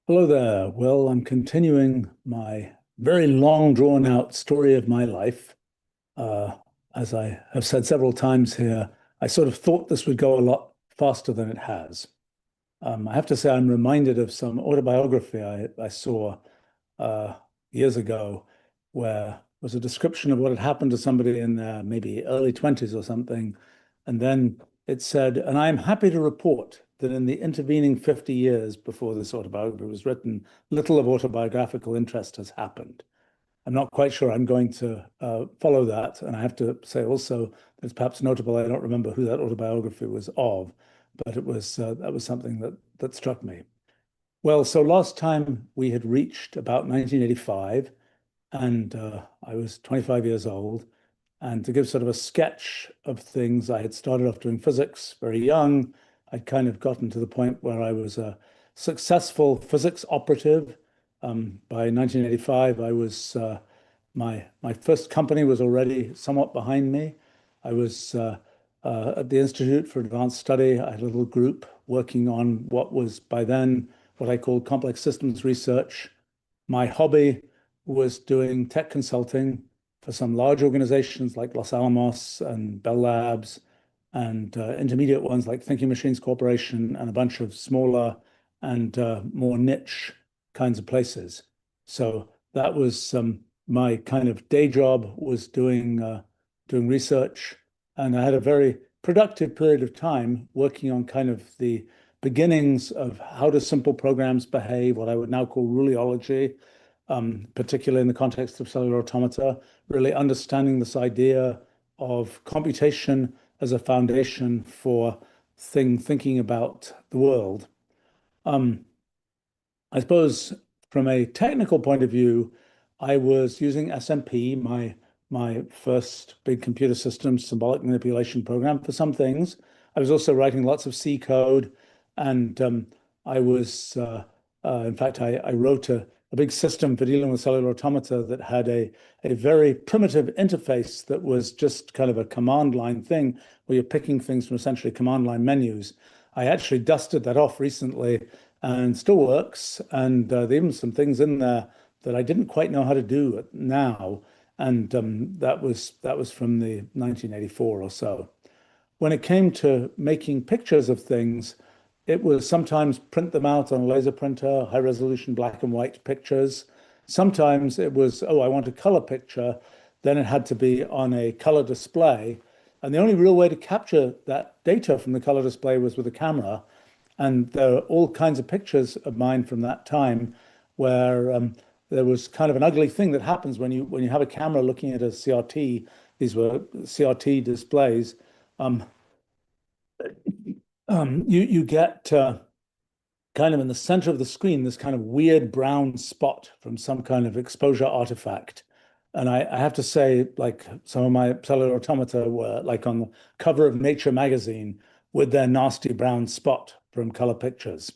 Hello there. Well, I'm continuing my very long, drawn out story of my life. Uh, as I have said several times here, I sort of thought this would go a lot faster than it has. I have to say, I'm reminded of some autobiography I saw uh, years ago, where was a description of what had happened to somebody in their maybe early 20s or something. And then it said, and I am happy to report that in the intervening 50 years before this autobiography was written, little of autobiographical interest has happened. I'm not quite sure I'm going to follow that. And I have to say also that it's perhaps notable I don't remember who that autobiography was of, but it was that was something that struck me. Well, so last time we had reached about 1985, and I was 25 years old. And to give sort of a sketch of things, I had started off doing physics very young. I'd kind of gotten to the point where I was a successful physics operative. By 1985, I was my first company was already somewhat behind me. I was at the Institute for Advanced Study. I had a little group working on what was by then what I called complex systems research. My hobby was doing tech consulting for some large organizations like Los Alamos and Bell Labs, and intermediate ones like Thinking Machines Corporation, and a bunch of smaller and more niche kinds of places. So that was my kind of day job, was doing research, and I had a very productive period of time working on kind of the beginnings of how do simple programs behave, what I would now call ruleology, particularly in the context of cellular automata, really understanding this idea of computation as a foundation for thinking about the world. Um, I suppose from a technical point of view, I was using SMP, my first big computer system symbolic manipulation program for some things. I was also writing lots of C code, and I was, in fact, I wrote a big system for dealing with cellular automata that had a very primitive interface that was just kind of a command line thing where you're picking things from essentially command line menus. I actually dusted that off recently and still works. And there are even some things in there that I didn't quite know how to do now. And that was from the 1984 or so. When it came to making pictures of things, it was sometimes print them out on a laser printer, high resolution black and white pictures. Sometimes it was, oh, I want a color picture. Then it had to be on a color display. And the only real way to capture that data from the color display was with a camera. And there are all kinds of pictures of mine from that time where there was kind of an ugly thing that happens when you have a camera looking at a CRT. These were CRT displays. Um, you get kind of in the center of the screen this kind of weird brown spot from some kind of exposure artifact. And I have to say, like some of my cellular automata were like on the cover of Nature magazine with their nasty brown spot from color pictures.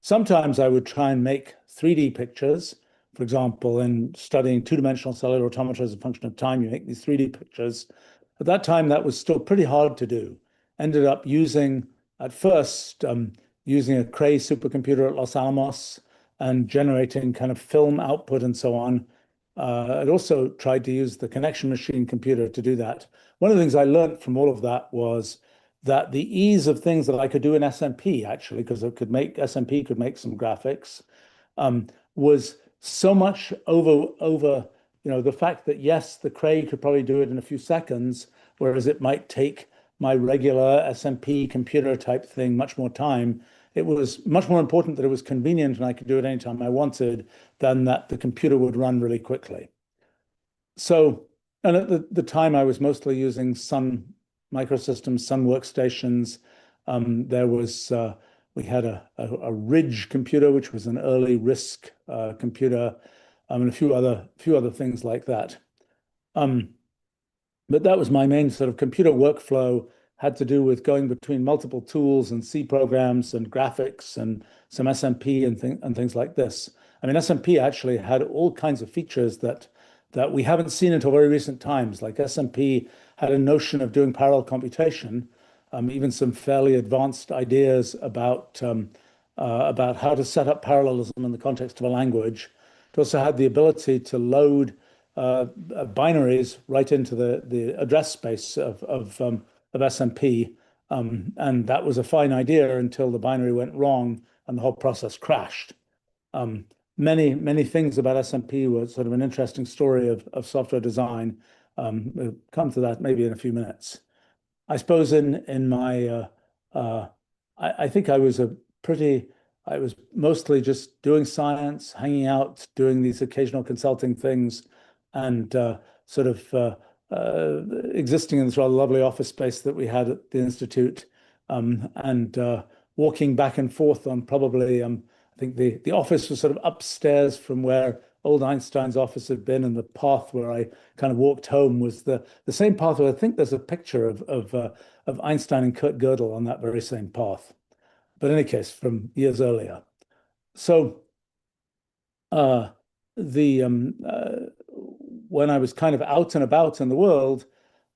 Sometimes I would try and make 3D pictures. For example, in studying two-dimensional cellular automata as a function of time, you make these 3D pictures. At that time, that was still pretty hard to do. Ended up using, at first, using a Cray supercomputer at Los Alamos and generating kind of film output and so on. I'd also tried to use the connection machine computer to do that. One of the things I learned from all of that was that the ease of things that I could do in SMP, actually, because it could make SMP could make some graphics, was so much over, the fact that yes, the Cray could probably do it in a few seconds, whereas it might take my regular SMP computer type thing much more time. It was much more important that it was convenient and I could do it anytime I wanted than that the computer would run really quickly. So, and at the time, I was mostly using Sun microsystems, Sun workstations. There was we had a Ridge computer, which was an early RISC computer, and a few other things like that. Um, but that was my main sort of computer workflow. Had to do with going between multiple tools and C programs and graphics and some SMP and things like this. I mean, SMP actually had all kinds of features that we haven't seen until very recent times. Like SMP had a notion of doing parallel computation, even some fairly advanced ideas about about how to set up parallelism in the context of a language. It also had the ability to load binaries right into the address space of SMP. And that was a fine idea until the binary went wrong and the whole process crashed. Um, many things about SMP were sort of an interesting story of software design. We'll come to that maybe in a few minutes. I suppose in my uh, I think I was a pretty I was mostly just doing science, hanging out, doing these occasional consulting things, and sort of existing in this rather lovely office space that we had at the institute, and walking back and forth on probably I think the office was sort of upstairs from where old Einstein's office had been, and the path where I kind of walked home was the same path where I think there's a picture of Einstein and Kurt Gödel on that very same path. But in any case, from years earlier. So uh, the when I was kind of out and about in the world,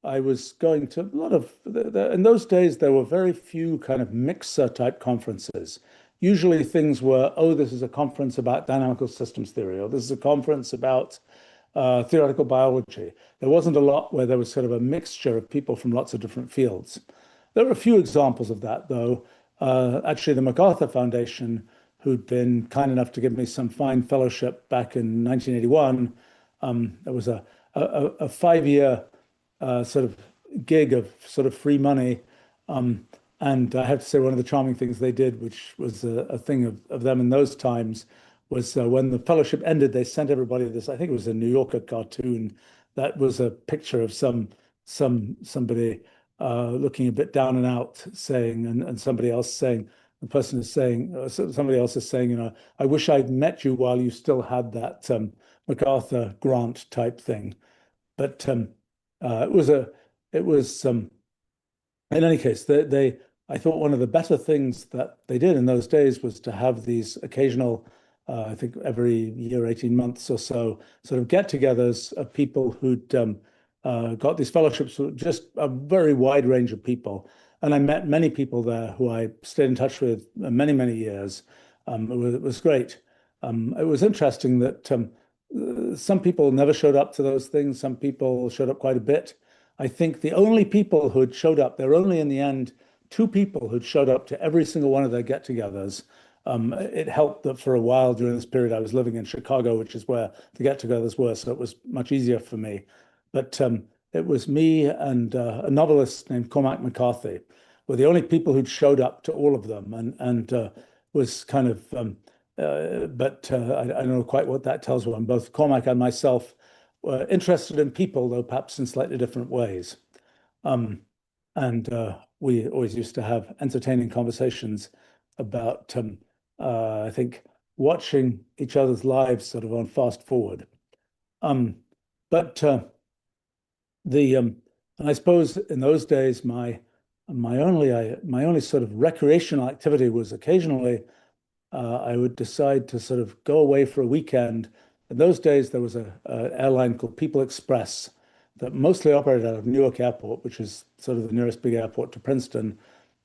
I was going to a lot of in those days there were very few kind of mixer type conferences. Usually things were, oh, this is a conference about dynamical systems theory, or this is a conference about theoretical biology. There wasn't a lot where there was sort of a mixture of people from lots of different fields. There are a few examples of that, though. Actually, the MacArthur Foundation, who'd been kind enough to give me some fine fellowship back in 1981, there was a 5 year sort of gig of sort of free money. Um, and I have to say, one of the charming things they did, which was a thing of them in those times, was when the fellowship ended, they sent everybody this, I think it was a New Yorker cartoon that was a picture of somebody looking a bit down and out, saying, and somebody else saying, the person is saying, somebody else is saying, I wish I'd met you while you still had that MacArthur grant type thing. But it was in any case, I thought one of the better things that they did in those days was to have these occasional, I think every year, 18 months or so, sort of get-togethers of people who'd got these fellowships, just a very wide range of people. And I met many people there who I stayed in touch with many, many years. It was great. It was interesting that some people never showed up to those things. Some people showed up quite a bit. I think the only people who'd showed up, there were only in the end two people who'd showed up to every single one of their get-togethers. It helped that for a while during this period I was living in Chicago, which is where the get-togethers were, so it was much easier for me. But it was me and a novelist named Cormac McCarthy were the only people who'd showed up to all of them, and was kind of. But I don't know quite what that tells one. Both Cormac and myself were interested in people, though perhaps in slightly different ways. Um, and we always used to have entertaining conversations about, I think, watching each other's lives sort of on fast forward. Um, but and I suppose in those days, my only sort of recreational activity was occasionally I would decide to sort of go away for a weekend. In those days, there was a airline called People Express that mostly operated out of Newark Airport, which is sort of the nearest big airport to Princeton.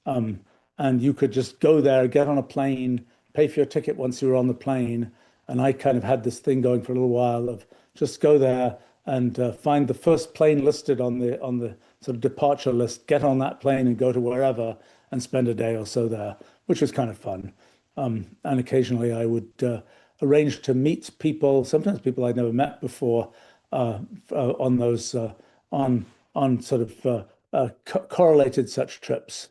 Um, and you could just go there, get on a plane, pay for your ticket once you were on the plane. And I kind of had this thing going for a little while of just go there and find the first plane listed on the sort of departure list, get on that plane and go to wherever and spend a day or so there, which was kind of fun. And occasionally I would arrange to meet people, sometimes people I'd never met before, on those on sort of correlated such trips.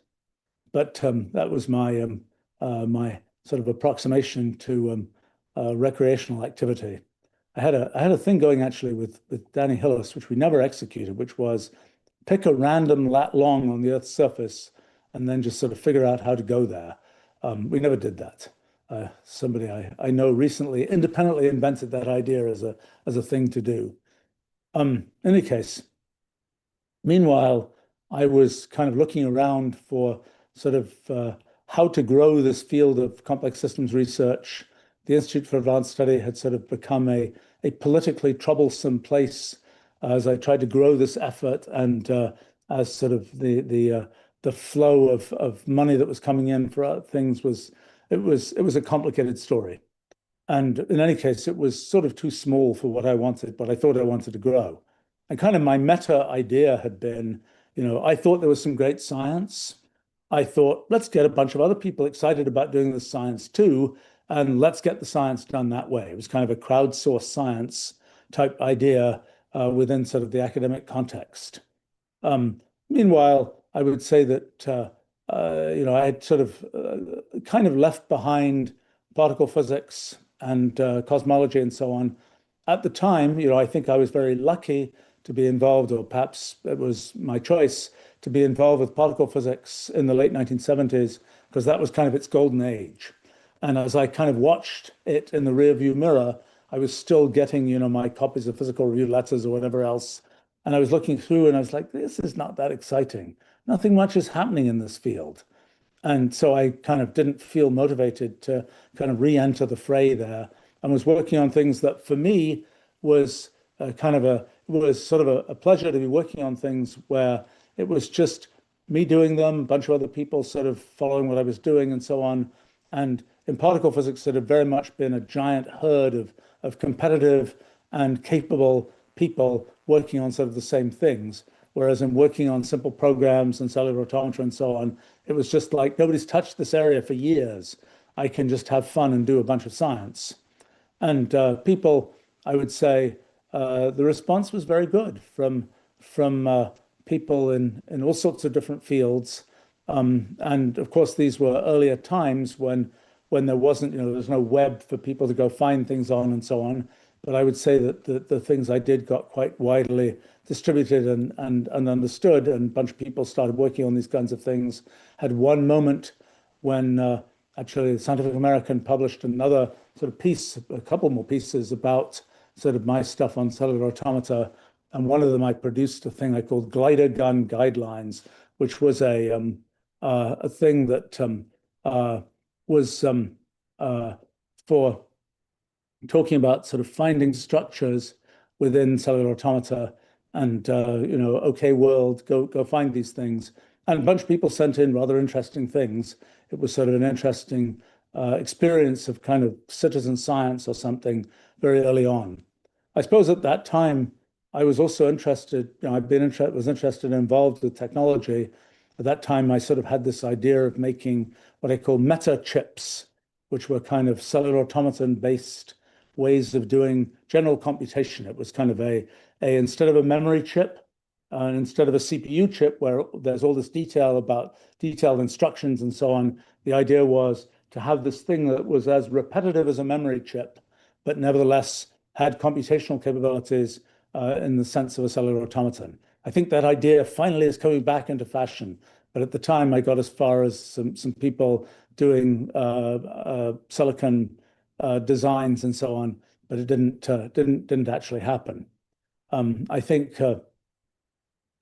But that was my sort of approximation to recreational activity. I had a thing going actually with Danny Hillis, which we never executed, which was pick a random lat long on the Earth's surface and then just sort of figure out how to go there. We never did that. Somebody I know recently independently invented that idea as a thing to do. In any case, meanwhile, I was kind of looking around for sort of how to grow this field of complex systems research. The Institute for Advanced Study had sort of become a politically troublesome place as I tried to grow this effort, and as sort of the flow of money that was coming in for things was it was a complicated story. And in any case, it was sort of too small for what I wanted, but I thought I wanted to grow. And kind of my meta idea had been, I thought there was some great science. I thought, let's get a bunch of other people excited about doing the science too, and let's get the science done that way. It was kind of a crowdsourced science type idea within sort of the academic context. Meanwhile, I would say that I had sort of kind of left behind particle physics and cosmology and so on. At the time, I think I was very lucky to be involved, or perhaps it was my choice to be involved with particle physics in the late 1970s, because that was kind of its golden age. And as I kind of watched it in the rearview mirror, I was still getting, my copies of physical review letters or whatever else. And I was looking through and I was like, this is not that exciting. Nothing much is happening in this field. And so I kind of didn't feel motivated to kind of re-enter the fray there, and was working on things that for me was it was sort of a pleasure to be working on things where it was just me doing them, a bunch of other people sort of following what I was doing and so on. And in particle physics, it had very much been a giant herd of competitive and capable people working on sort of the same things. Whereas in working on simple programs and cellular automaton and so on, it was just like nobody's touched this area for years. I can just have fun and do a bunch of science. And people, I would say, the response was very good from people in all sorts of different fields. And of course, these were earlier times when there wasn't, there's no web for people to go find things on and so on. But I would say that the things I did got quite widely distributed and understood, and a bunch of people started working on these kinds of things. Had one moment when actually the Scientific American published another sort of piece, a couple more pieces about sort of my stuff on cellular automata. And one of them I produced a thing I called glider gun guidelines, which was a thing that was for talking about sort of finding structures within cellular automata and okay world, go find these things. And a bunch of people sent in rather interesting things. It was sort of an interesting experience of kind of citizen science or something very early on. I suppose at that time I was also interested, was interested and involved with technology. At that time I sort of had this idea of making what I call meta chips, which were kind of cellular automaton based ways of doing general computation. It was kind of a instead of a memory chip, instead of a CPU chip where there's all this detail about detailed instructions and so on, the idea was to have this thing that was as repetitive as a memory chip, but nevertheless had computational capabilities in the sense of a cellular automaton. I think that idea finally is coming back into fashion. But at the time, I got as far as some people doing silicon designs and so on, but it didn't actually happen. I think I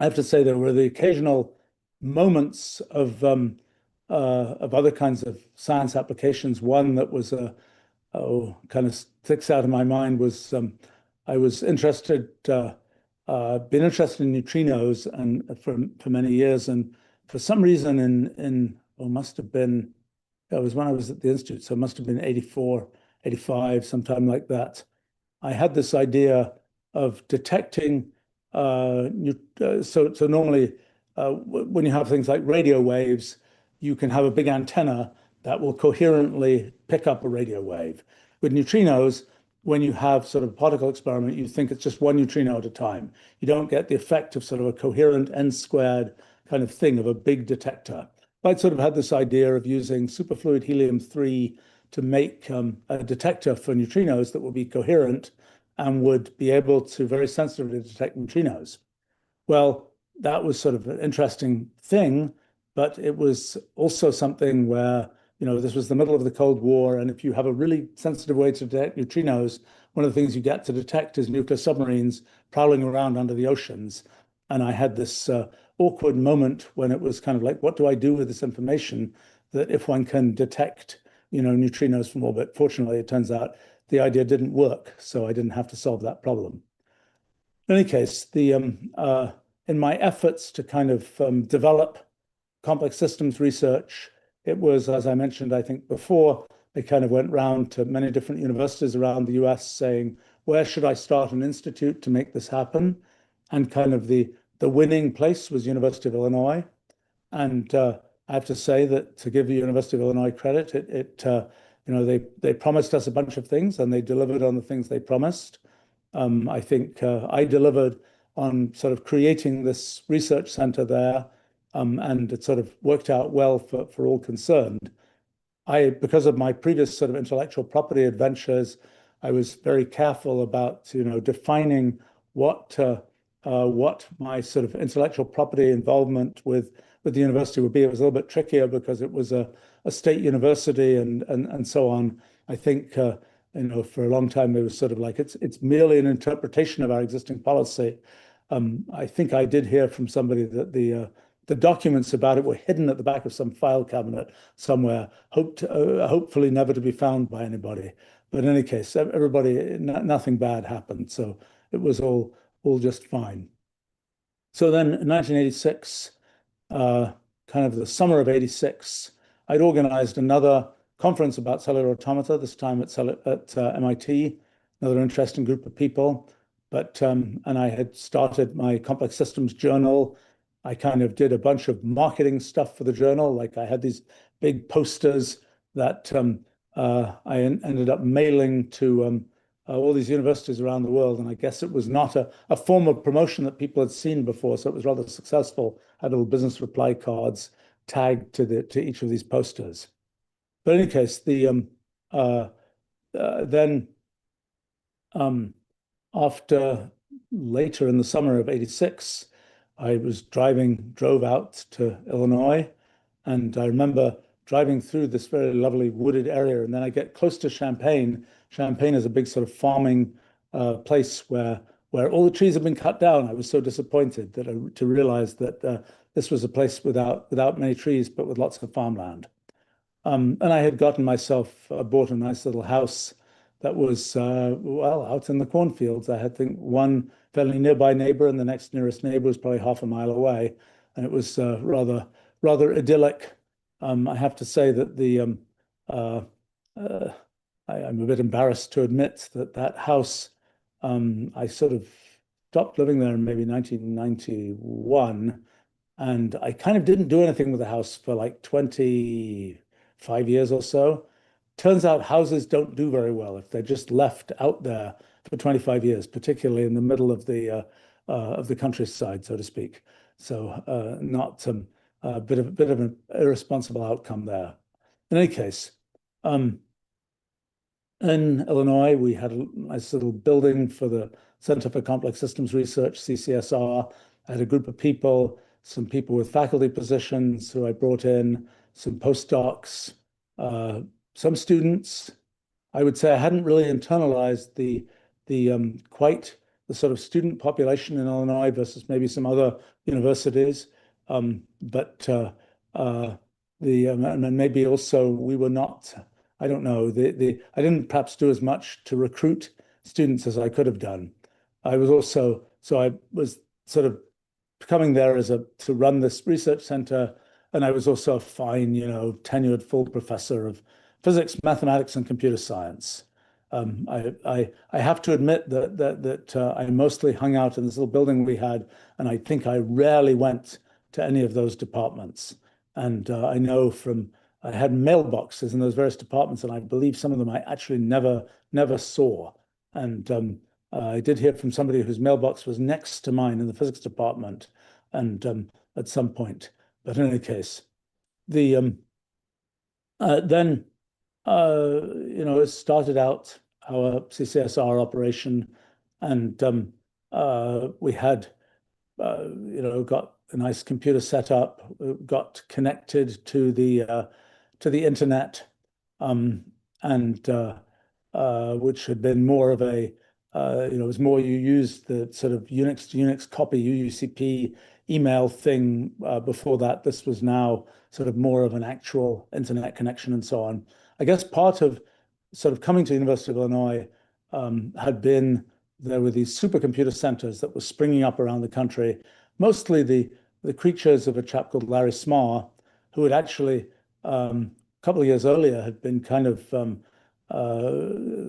have to say there were the occasional moments of other kinds of science applications. One that was kind of sticks out of my mind was I was been interested in neutrinos and for many years, and for some reason must have been, it was when I was at the Institute, so it must have been 84, 85, sometime like that. I had this idea of detecting, so normally when you have things like radio waves, you can have a big antenna that will coherently pick up a radio wave. With neutrinos, when you have sort of a particle experiment, you think it's just one neutrino at a time. You don't get the effect of sort of a coherent n squared kind of thing of a big detector. I sort of had this idea of using superfluid helium-3 to make a detector for neutrinos that would be coherent and would be able to very sensitively detect neutrinos. Well, that was sort of an interesting thing, but it was also something where, this was the middle of the Cold War, and if you have a really sensitive way to detect neutrinos, one of the things you get to detect is nuclear submarines prowling around under the oceans. And I had this awkward moment when it was kind of like, what do I do with this information that if one can detect, neutrinos from orbit? Fortunately, it turns out the idea didn't work, so I didn't have to solve that problem. In any case, in my efforts to kind of develop complex systems research it was, as I mentioned, I think before, they kind of went round to many different universities around the US saying, where should I start an institute to make this happen? And kind of the winning place was University of Illinois. And I have to say that to give the University of Illinois credit, they promised us a bunch of things and they delivered on the things they promised. I think I delivered on sort of creating this research center there, and it sort of worked out well for all concerned. Because of my previous sort of intellectual property adventures, I was very careful about, defining what my sort of intellectual property involvement with the university would be. It was a little bit trickier because it was a state university and so on. I think, for a long time it was sort of like it's merely an interpretation of our existing policy. I think I did hear from somebody that the documents about it were hidden at the back of some file cabinet somewhere, hopefully never to be found by anybody. But in any case, nothing bad happened, so it was all just fine. So then in 1986, kind of the summer of '86, I'd organized another conference about cellular automata, this time at MIT, another interesting group of people. And I had started my complex systems journal. I kind of did a bunch of marketing stuff for the journal. Like I had these big posters that I ended up mailing to all these universities around the world. And I guess it was not a form of promotion that people had seen before, so it was rather successful. I had little business reply cards tagged to each of these posters. But in any case, then after later in the summer of '86, I drove out to Illinois, and I remember driving through this very lovely wooded area, and then I get close to Champaign. Champaign is a big sort of farming place where all the trees have been cut down. I was so disappointed to realize that this was a place without many trees, but with lots of farmland. And I had bought a nice little house that was, out in the cornfields. I had, one fairly nearby neighbor, and the next nearest neighbor was probably half a mile away. And it was rather idyllic. I have to say that I'm a bit embarrassed to admit that house, I sort of stopped living there in maybe 1991. And I kind of didn't do anything with the house for like 25 years or so. Turns out houses don't do very well if they're just left out there for 25 years, particularly in the middle of the countryside, so to speak. So not a bit of an irresponsible outcome there. In any case, in Illinois, we had a nice little building for the Center for Complex Systems Research, CCSR. I had a group of people, some people with faculty positions who I brought in, some postdocs, some students. I would say I hadn't really internalized the quite the sort of student population in Illinois versus maybe some other universities. And maybe also we were not, I don't know, I didn't perhaps do as much to recruit students as I could have done. I was sort of coming there to run this research center, and I was also a fine, tenured full professor of physics, mathematics, and computer science. I have to admit that I mostly hung out in this little building we had, and I think I rarely went to any of those departments. And I know I had mailboxes in those various departments, and I believe some of them I actually never saw. And I did hear from somebody whose mailbox was next to mine in the physics department, and at some point. But in any case, then it started out our CCSR operation, and we had got a nice computer set up, got connected to the internet, and which had been more of it was more you used the sort of Unix to Unix copy UUCP email thing before that. This was now sort of more of an actual internet connection and so on. I guess part of sort of coming to the University of Illinois had been there were these supercomputer centers that were springing up around the country, mostly the creatures of a chap called Larry Smarr, who had actually a couple of years earlier had been kind of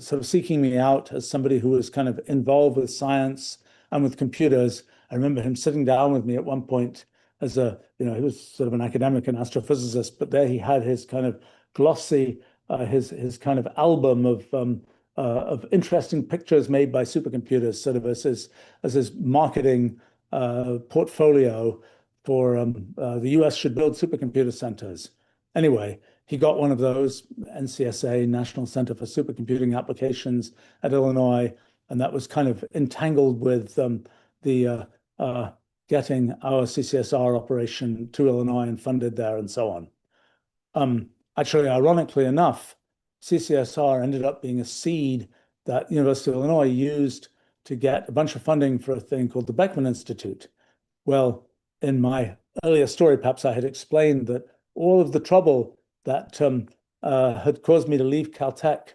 sort of seeking me out as somebody who was kind of involved with science and with computers. I remember him sitting down with me at one point as he was sort of an academic and astrophysicist, but there he had his kind of glossy, his kind of album of interesting pictures made by supercomputers, sort of as his marketing portfolio for the US should build supercomputer centers. Anyway, he got one of those, NCSA, National Center for Supercomputing Applications at Illinois, and that was kind of entangled with the getting our CCSR operation to Illinois and funded there and so on. Actually, ironically enough, CCSR ended up being a seed that University of Illinois used to get a bunch of funding for a thing called the Beckman Institute. Well, in my earlier story, perhaps I had explained that all of the trouble that had caused me to leave Caltech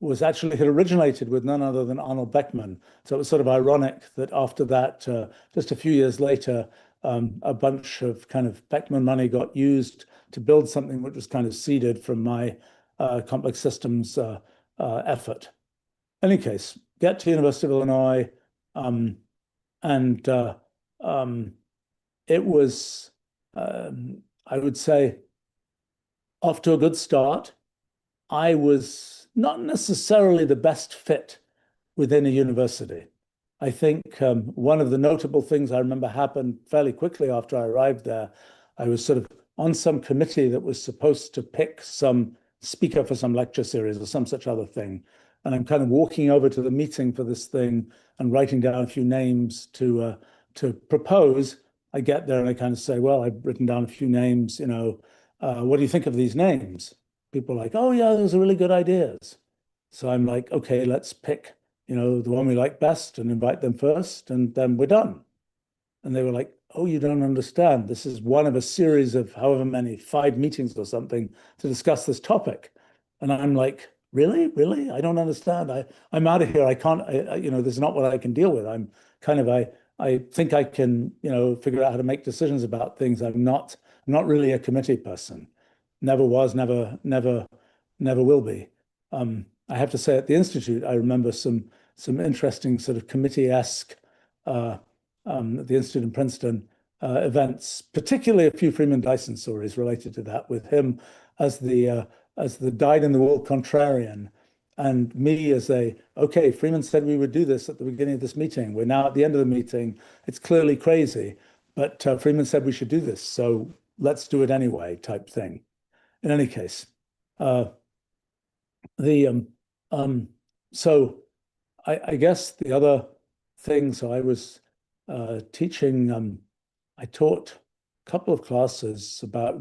had originated with none other than Arnold Beckman. So it was sort of ironic that after that, just a few years later, a bunch of kind of Beckman money got used to build something which was kind of seeded from my complex systems effort. In any case, get to University of Illinois, and it was, I would say, off to a good start. I was not necessarily the best fit within a university. I think one of the notable things I remember happened fairly quickly after I arrived there. I was sort of on some committee that was supposed to pick some speaker for some lecture series or some such other thing. And I'm kind of walking over to the meeting for this thing and writing down a few names to propose. I get there and I kind of say, well, I've written down a few names, what do you think of these names? People are like, oh yeah, those are really good ideas. So I'm like, okay, let's pick, the one we like best and invite them first, and then we're done. And they were like, oh, you don't understand. This is one of a series of however many, 5 meetings or something to discuss this topic. And I'm like, really? Really? I don't understand. I'm out of here. I can't, this is not what I can deal with. I'm kind of, I think I can, figure out how to make decisions about things. I'm not really a committee person. Never was, never will be. I have to say at the Institute, I remember some interesting sort of committee-esque at the Institute in Princeton events, particularly a few Freeman Dyson stories related to that, with him as the dyed-in-the-wool contrarian, and me as okay, Freeman said we would do this at the beginning of this meeting. We're now at the end of the meeting. It's clearly crazy, but Freeman said we should do this, so let's do it anyway, type thing. In any case, so I guess the other thing, so I was teaching, I taught a couple of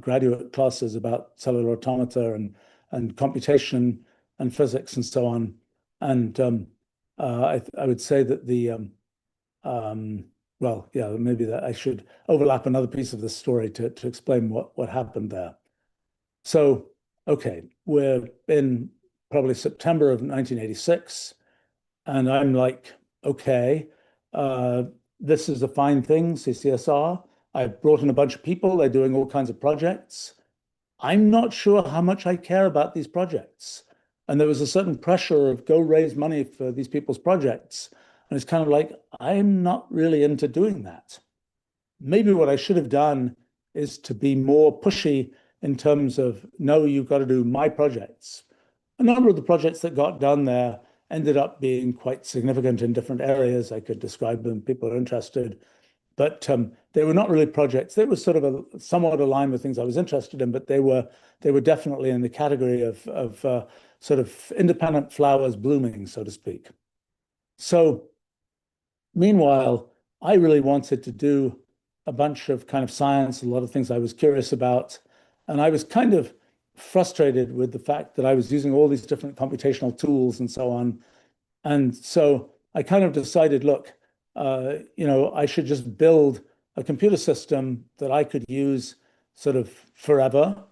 graduate classes about cellular automata and computation and physics and so on. And I would say that well, yeah, maybe that I should overlap another piece of the story to explain what happened there. So, okay, we're in probably September of 1986, and I'm like, okay, this is a fine thing, CCSR. I've brought in a bunch of people. They're doing all kinds of projects. I'm not sure how much I care about these projects. And there was a certain pressure of go raise money for these people's projects. And it's kind of like, I'm not really into doing that. Maybe what I should have done is to be more pushy in terms of, no, you've got to do my projects. A number of the projects that got done there ended up being quite significant in different areas. I could describe them, people are interested. But they were not really projects. They were sort of somewhat aligned with things I was interested in, but they were definitely in the category of sort of independent flowers blooming, so to speak. So meanwhile, I really wanted to do a bunch of kind of science, a lot of things I was curious about. And I was kind of frustrated with the fact that I was using all these different computational tools and so on. And so I kind of decided, look, I should just build a computer system that I could use sort of forever.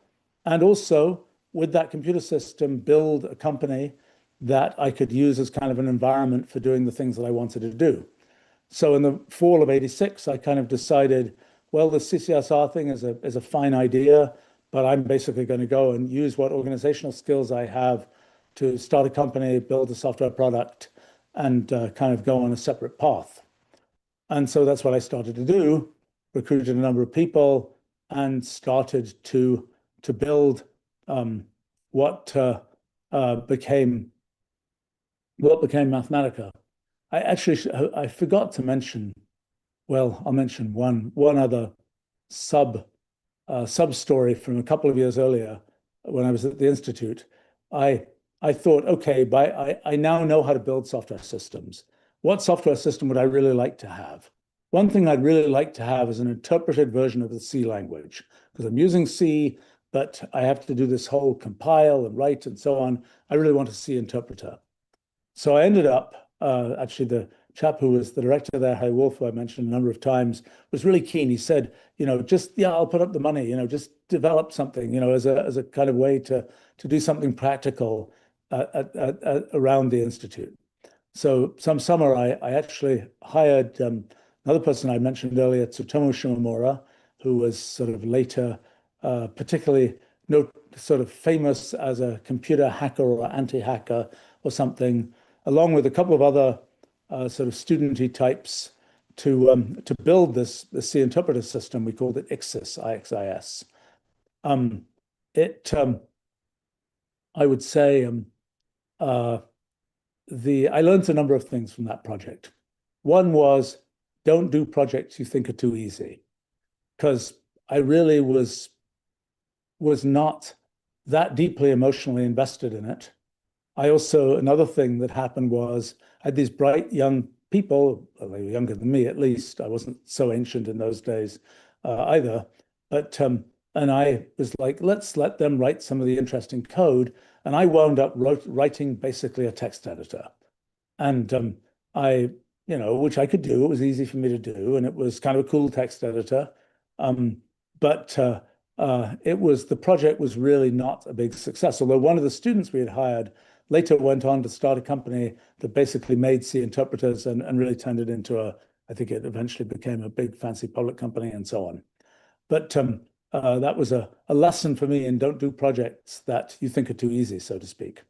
And also with that computer system, build a company that I could use as kind of an environment for doing the things that I wanted to do. So in the fall of '86, I kind of decided, well, the CCSR thing is a fine idea, but I'm basically going to go and use what organizational skills I have to start a company, build a software product, and kind of go on a separate path. And so that's what I started to do, recruited a number of people, and started to build what became Mathematica. I forgot to mention. Well, I'll mention one other sub sub story from a couple of years earlier when I was at the institute. I I thought, okay, I now know how to build software systems. What software system would I really like to have? One thing I'd really like to have is an interpreted version of the C language, because I'm using C, but I have to do this whole compile and write and so on. I really want a C interpreter. So I ended up, actually, the chap who was the director there, Wolf, who I mentioned a number of times, was really keen. He said, just, yeah, I'll put up the money, just develop something, as a kind of way to do something practical around the institute. So some summer, I actually hired another person I mentioned earlier, Tsutomu Shimomura, who was sort of later particularly sort of famous as a computer hacker or anti-hacker or something, along with a couple of other sort of studenty types to build the C interpreter system. We called it IXIS, IXIS. It I would say uh, I learned a number of things from that project. One was, don't do projects you think are too easy, because I really was not that deeply emotionally invested in it. Another thing that happened was I had these bright young people, well, they were younger than me at least. I wasn't so ancient in those days either. And I was like, let's let them write some of the interesting code. And I wound up writing basically a text editor. And which I could do. It was easy for me to do. And it was kind of a cool text editor. But the project was really not a big success. Although one of the students we had hired later went on to start a company that basically made C interpreters and really turned it into I think it eventually became a big fancy public company and so on. But that was a lesson for me in don't do projects that you think are too easy, so to speak.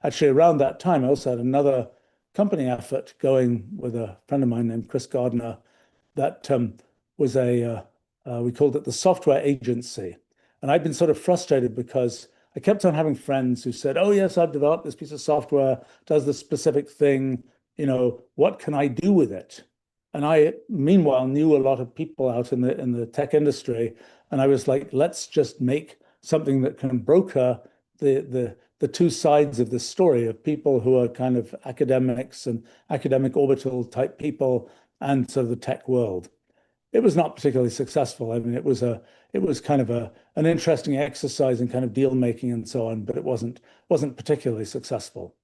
Actually, around that time, I also had another company effort going with a friend of mine named Chris Gardner that was we called it the software agency. And I'd been sort of frustrated because I kept on having friends who said, oh, yes, I've developed this piece of software, does this specific thing, what can I do with it? And I, meanwhile, knew a lot of people out in the tech industry. And I was like, let's just make something that can broker the two sides of the story of people who are kind of academics and academic orbital type people and sort of the tech world. It was not particularly successful. I mean, it was kind of an interesting exercise in kind of deal making and so on, but it wasn't particularly successful.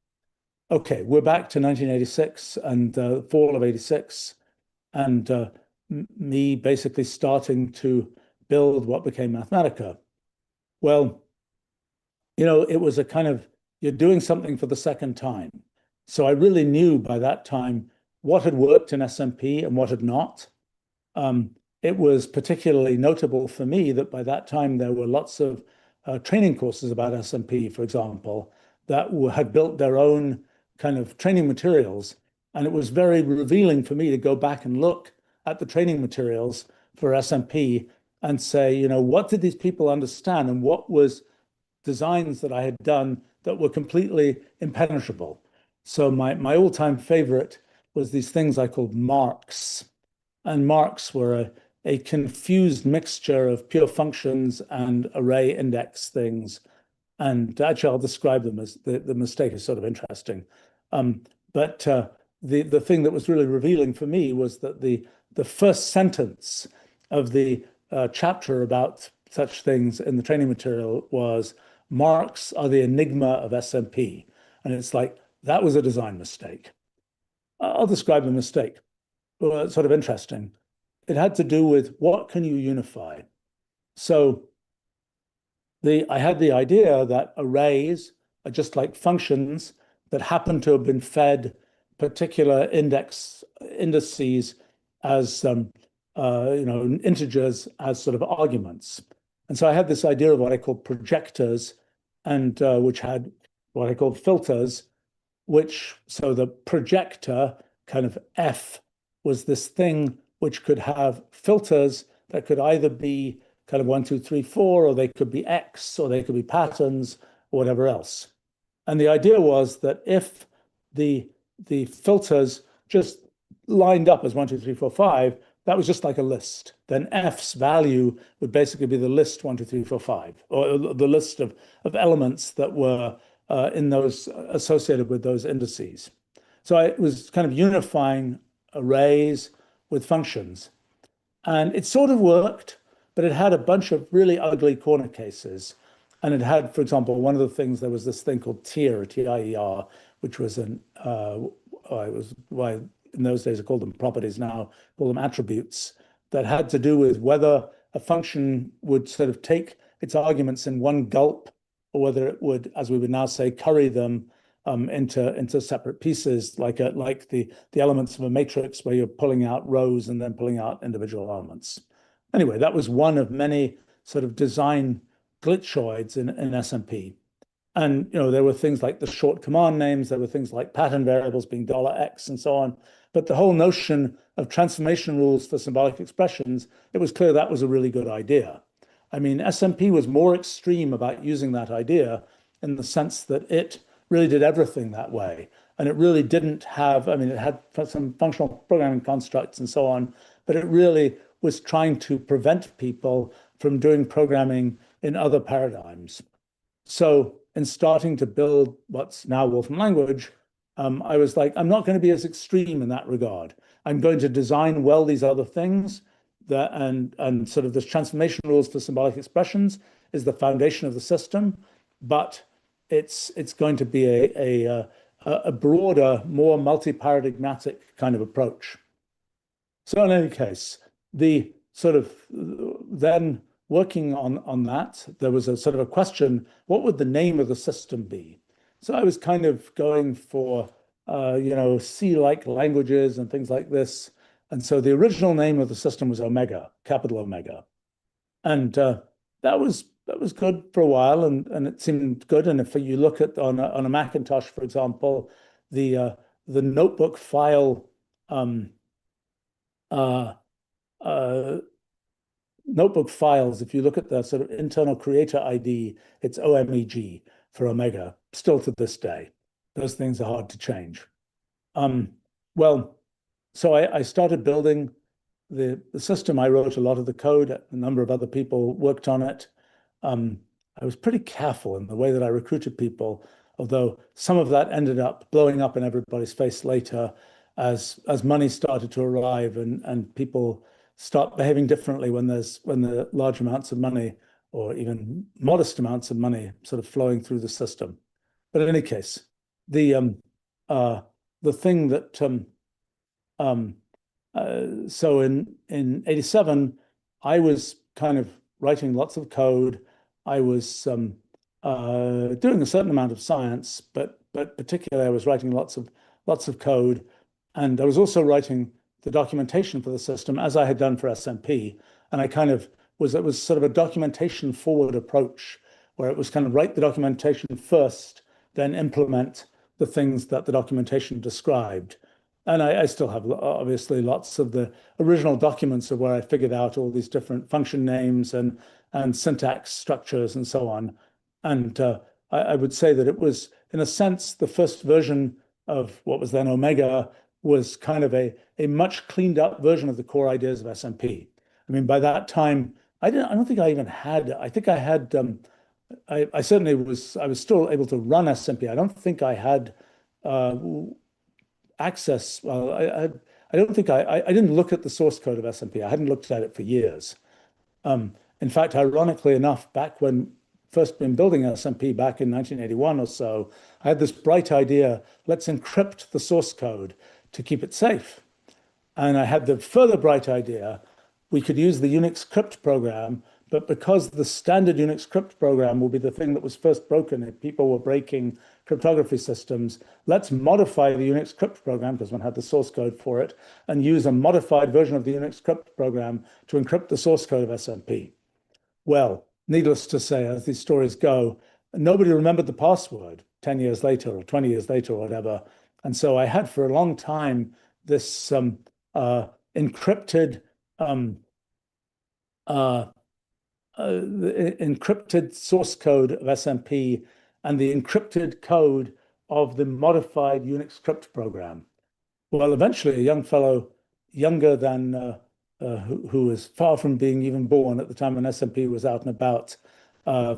Okay, we're back to 1986 and the fall of 86, and me basically starting to build what became Mathematica. Well, it was a kind of, you're doing something for the second time. So I really knew by that time what had worked in SMP and what had not. It was particularly notable for me that by that time there were lots of training courses about SMP, for example, that had built their own kind of training materials. And it was very revealing for me to go back and look at the training materials for SMP and say, what did these people understand and what was designs that I had done that were completely impenetrable. So my all-time favorite was these things I called marks. And marks were a confused mixture of pure functions and array index things. And actually, I'll describe them as the mistake is sort of interesting. But the thing that was really revealing for me was that the first sentence of the chapter about such things in the training material was, marks are the enigma of SMP. And it's like, that was a design mistake. I'll describe the mistake. Well, it's sort of interesting. It had to do with what can you unify? So I had the idea that arrays are just like functions that happen to have been fed particular indices as integers as sort of arguments. And so I had this idea of what I called projectors, and which had what I called filters, so the projector, kind of F, was this thing which could have filters that could either be kind of 1, 2, 3, 4, or they could be X, or they could be patterns, or whatever else. And the idea was that if the filters just lined up as 1, 2, 3, 4, 5, that was just like a list. Then F's value would basically be the list 1, 2, 3, 4, 5, or the list of elements that were in those associated with those indices. So I was kind of unifying arrays with functions. And it sort of worked, but it had a bunch of really ugly corner cases. And it had, for example, one of the things, there was this thing called tier, T-I-E-R, which was it was why in those days I called them properties, now call them attributes, that had to do with whether a function would sort of take its arguments in one gulp, or whether it would, as we would now say, curry them into separate pieces, like the elements of a matrix where you're pulling out rows and then pulling out individual elements. Anyway, that was one of many sort of design glitchoids in SMP. And there were things like the short command names, there were things like pattern variables being $X and so on. But the whole notion of transformation rules for symbolic expressions, it was clear that was a really good idea. I mean, SMP was more extreme about using that idea in the sense that it really did everything that way. And it really didn't have, I mean, it had some functional programming constructs and so on, but it really was trying to prevent people from doing programming in other paradigms. So in starting to build what's now Wolfram language, I was like, I'm not going to be as extreme in that regard. I'm going to design well these other things and sort of this transformation rules for symbolic expressions is the foundation of the system, but it's going to be a broader, more multi-paradigmatic kind of approach. So in any case, the sort of then working on that, there was a sort of a question, what would the name of the system be? So I was kind of going for, C-like languages and things like this. And so the original name of the system was Omega, capital Omega. And that was good for a while, and it seemed good. And if you look at on a Macintosh, for example, the notebook file notebook files, if you look at the sort of internal creator ID, it's OMEG for Omega, still to this day. Those things are hard to change. Well, so I started building the system. I wrote a lot of the code. A number of other people worked on it. I was pretty careful in the way that I recruited people, although some of that ended up blowing up in everybody's face later as money started to arrive and people start behaving differently when the large amounts of money or even modest amounts of money sort of flowing through the system. But in any case, the thing that so in 87, I was kind of writing lots of code. I was doing a certain amount of science, but particularly I was writing lots of code, and I was also writing the documentation for the system as I had done for SMP. And I kind of it was sort of a documentation forward approach where it was kind of write the documentation first, then implement the things that the documentation described. And I still have obviously lots of the original documents of where I figured out all these different function names and syntax structures and so on. And I would say that it was, in a sense, the first version of what was then Omega was kind of a much cleaned up version of the core ideas of SMP. I mean, by that time, I don't think I even had, I think I had, I certainly was still able to run SMP. I don't think I had access. Well, I don't think I didn't look at the source code of SMP. I hadn't looked at it for years. In fact, ironically enough, back when first been building SMP back in 1981 or so, I had this bright idea, let's encrypt the source code to keep it safe. And I had the further bright idea, we could use the Unix crypt program, but because the standard Unix crypt program will be the thing that was first broken if people were breaking cryptography systems, let's modify the Unix crypt program, because one had the source code for it, and use a modified version of the Unix crypt program to encrypt the source code of SMP. Well, needless to say, as these stories go, nobody remembered the password 10 years later or 20 years later or whatever. And so I had for a long time this encrypted um, uh, the encrypted source code of SMP and the encrypted code of the modified Unix script program. Well, eventually, a young fellow, younger than who was far from being even born at the time when SMP was out and about,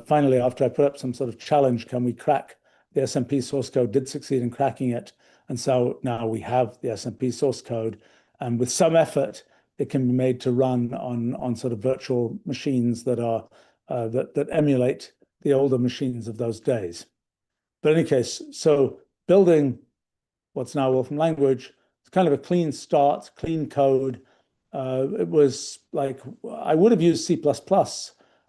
finally, after I put up some sort of challenge, can we crack the SMP source code, did succeed in cracking it. And so now we have the SMP source code. And with some effort, it can be made to run on sort of virtual machines that are that emulate the older machines of those days. But in any case, so building what's now Wolfram language, it's kind of a clean start, clean code. It was like I would have used C++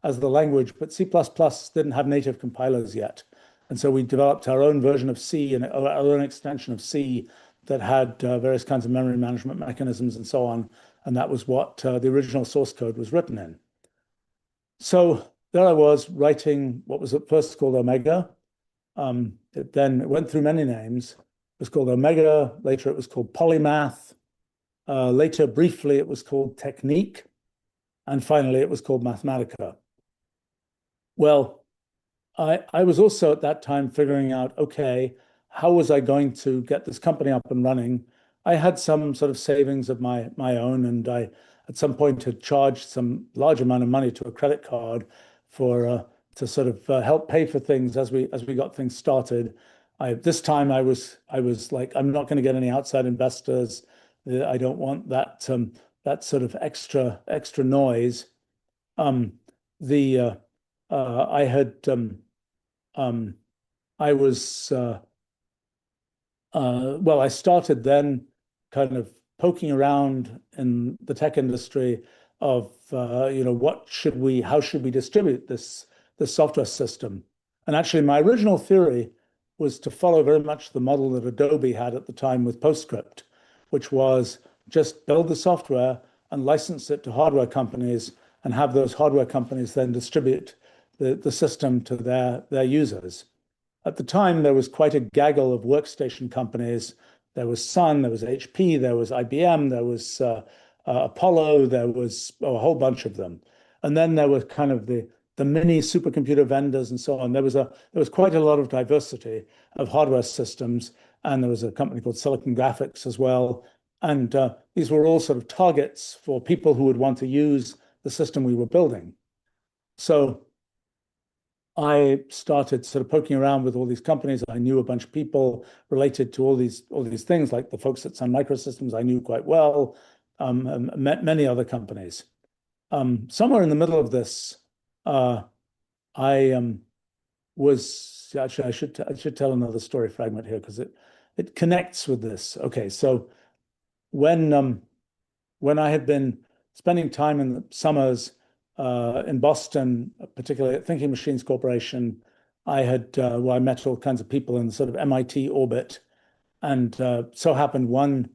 as the language, but C++ didn't have native compilers yet. And so we developed our own version of C and our own extension of C that had various kinds of memory management mechanisms and so on. And that was what the original source code was written in. So there I was writing what was at first called Omega. It went through many names. It was called Omega. Later, it was called Polymath. Later, briefly, it was called Technique. And finally, it was called Mathematica. Well, I was also at that time figuring out, okay, how was I going to get this company up and running? I had some sort of savings of my own, and I at some point had charged some large amount of money to a credit card for to sort of help pay for things as we got things started. This time I was like, I'm not going to get any outside investors. I don't want that that sort of extra noise. Um, the I had I was well, I started then kind of poking around in the tech industry of how should we distribute this software system? And actually, my original theory was to follow very much the model that Adobe had at the time with PostScript, which was just build the software and license it to hardware companies and have those hardware companies then distribute the system to their users. At the time, there was quite a gaggle of workstation companies. There was Sun, there was HP, there was IBM, there was Apollo, there was a whole bunch of them. And then there were kind of the mini supercomputer vendors and so on. There was quite a lot of diversity of hardware systems, and there was a company called Silicon Graphics as well. And these were all sort of targets for people who would want to use the system we were building. So I started sort of poking around with all these companies. I knew a bunch of people related to all these things, like the folks at Sun Microsystems I knew quite well, and met many other companies. Somewhere in the middle of this, I was actually I should tell another story fragment here because it connects with this. Okay, so when I had been spending time in the summers in Boston, particularly at Thinking Machines Corporation, I met all kinds of people in sort of MIT orbit, and so happened one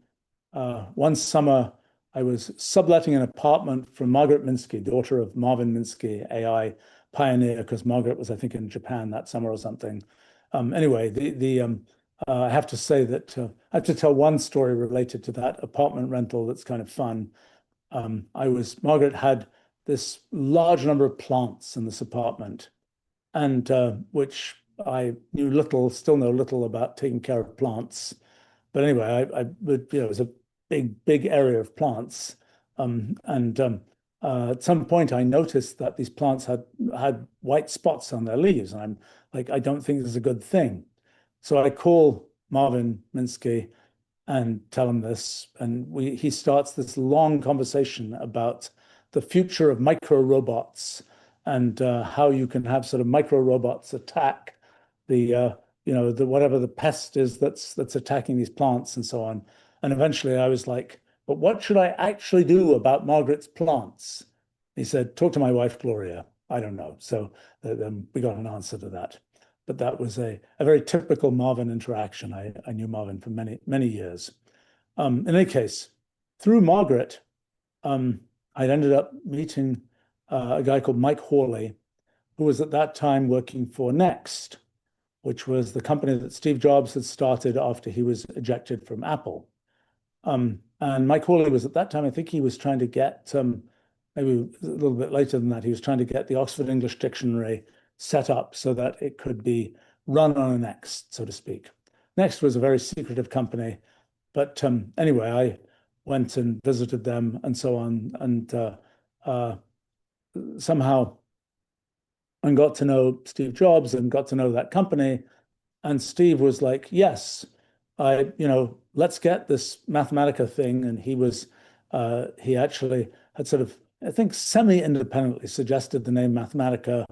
summer I was subletting an apartment from Margaret Minsky, daughter of Marvin Minsky, AI pioneer, because Margaret was, I think, in Japan that summer or something. Anyway, I have to say that I have to tell one story related to that apartment rental that's kind of fun. Margaret had this large number of plants in this apartment, and which I knew little, still know little about taking care of plants. But anyway, it was a big area of plants. And at some point, I noticed that these plants had white spots on their leaves, and I'm like, I don't think this is a good thing. So I call Marvin Minsky and tell him this, and he starts this long conversation about the future of micro robots and how you can have sort of micro robots attack the whatever the pest is that's attacking these plants and so on. And eventually I was like, but what should I actually do about Margaret's plants? He said, talk to my wife, Gloria. I don't know. So then we got an answer to that. But that was a very typical Marvin interaction. I knew Marvin for many years. In any case, through Margaret, I'd ended up meeting a guy called Mike Hawley, who was at that time working for Next, which was the company that Steve Jobs had started after he was ejected from Apple. And Mike Hawley was at that time, I think he was trying to get, maybe a little bit later than that, he was trying to get the Oxford English Dictionary set up so that it could be run on a Next, so to speak. Next was a very secretive company. But anyway, I went and visited them and so on, and somehow and got to know Steve Jobs and got to know that company. And Steve was like, yes, let's get this Mathematica thing. And he actually had sort of, I think, semi-independently suggested the name Mathematica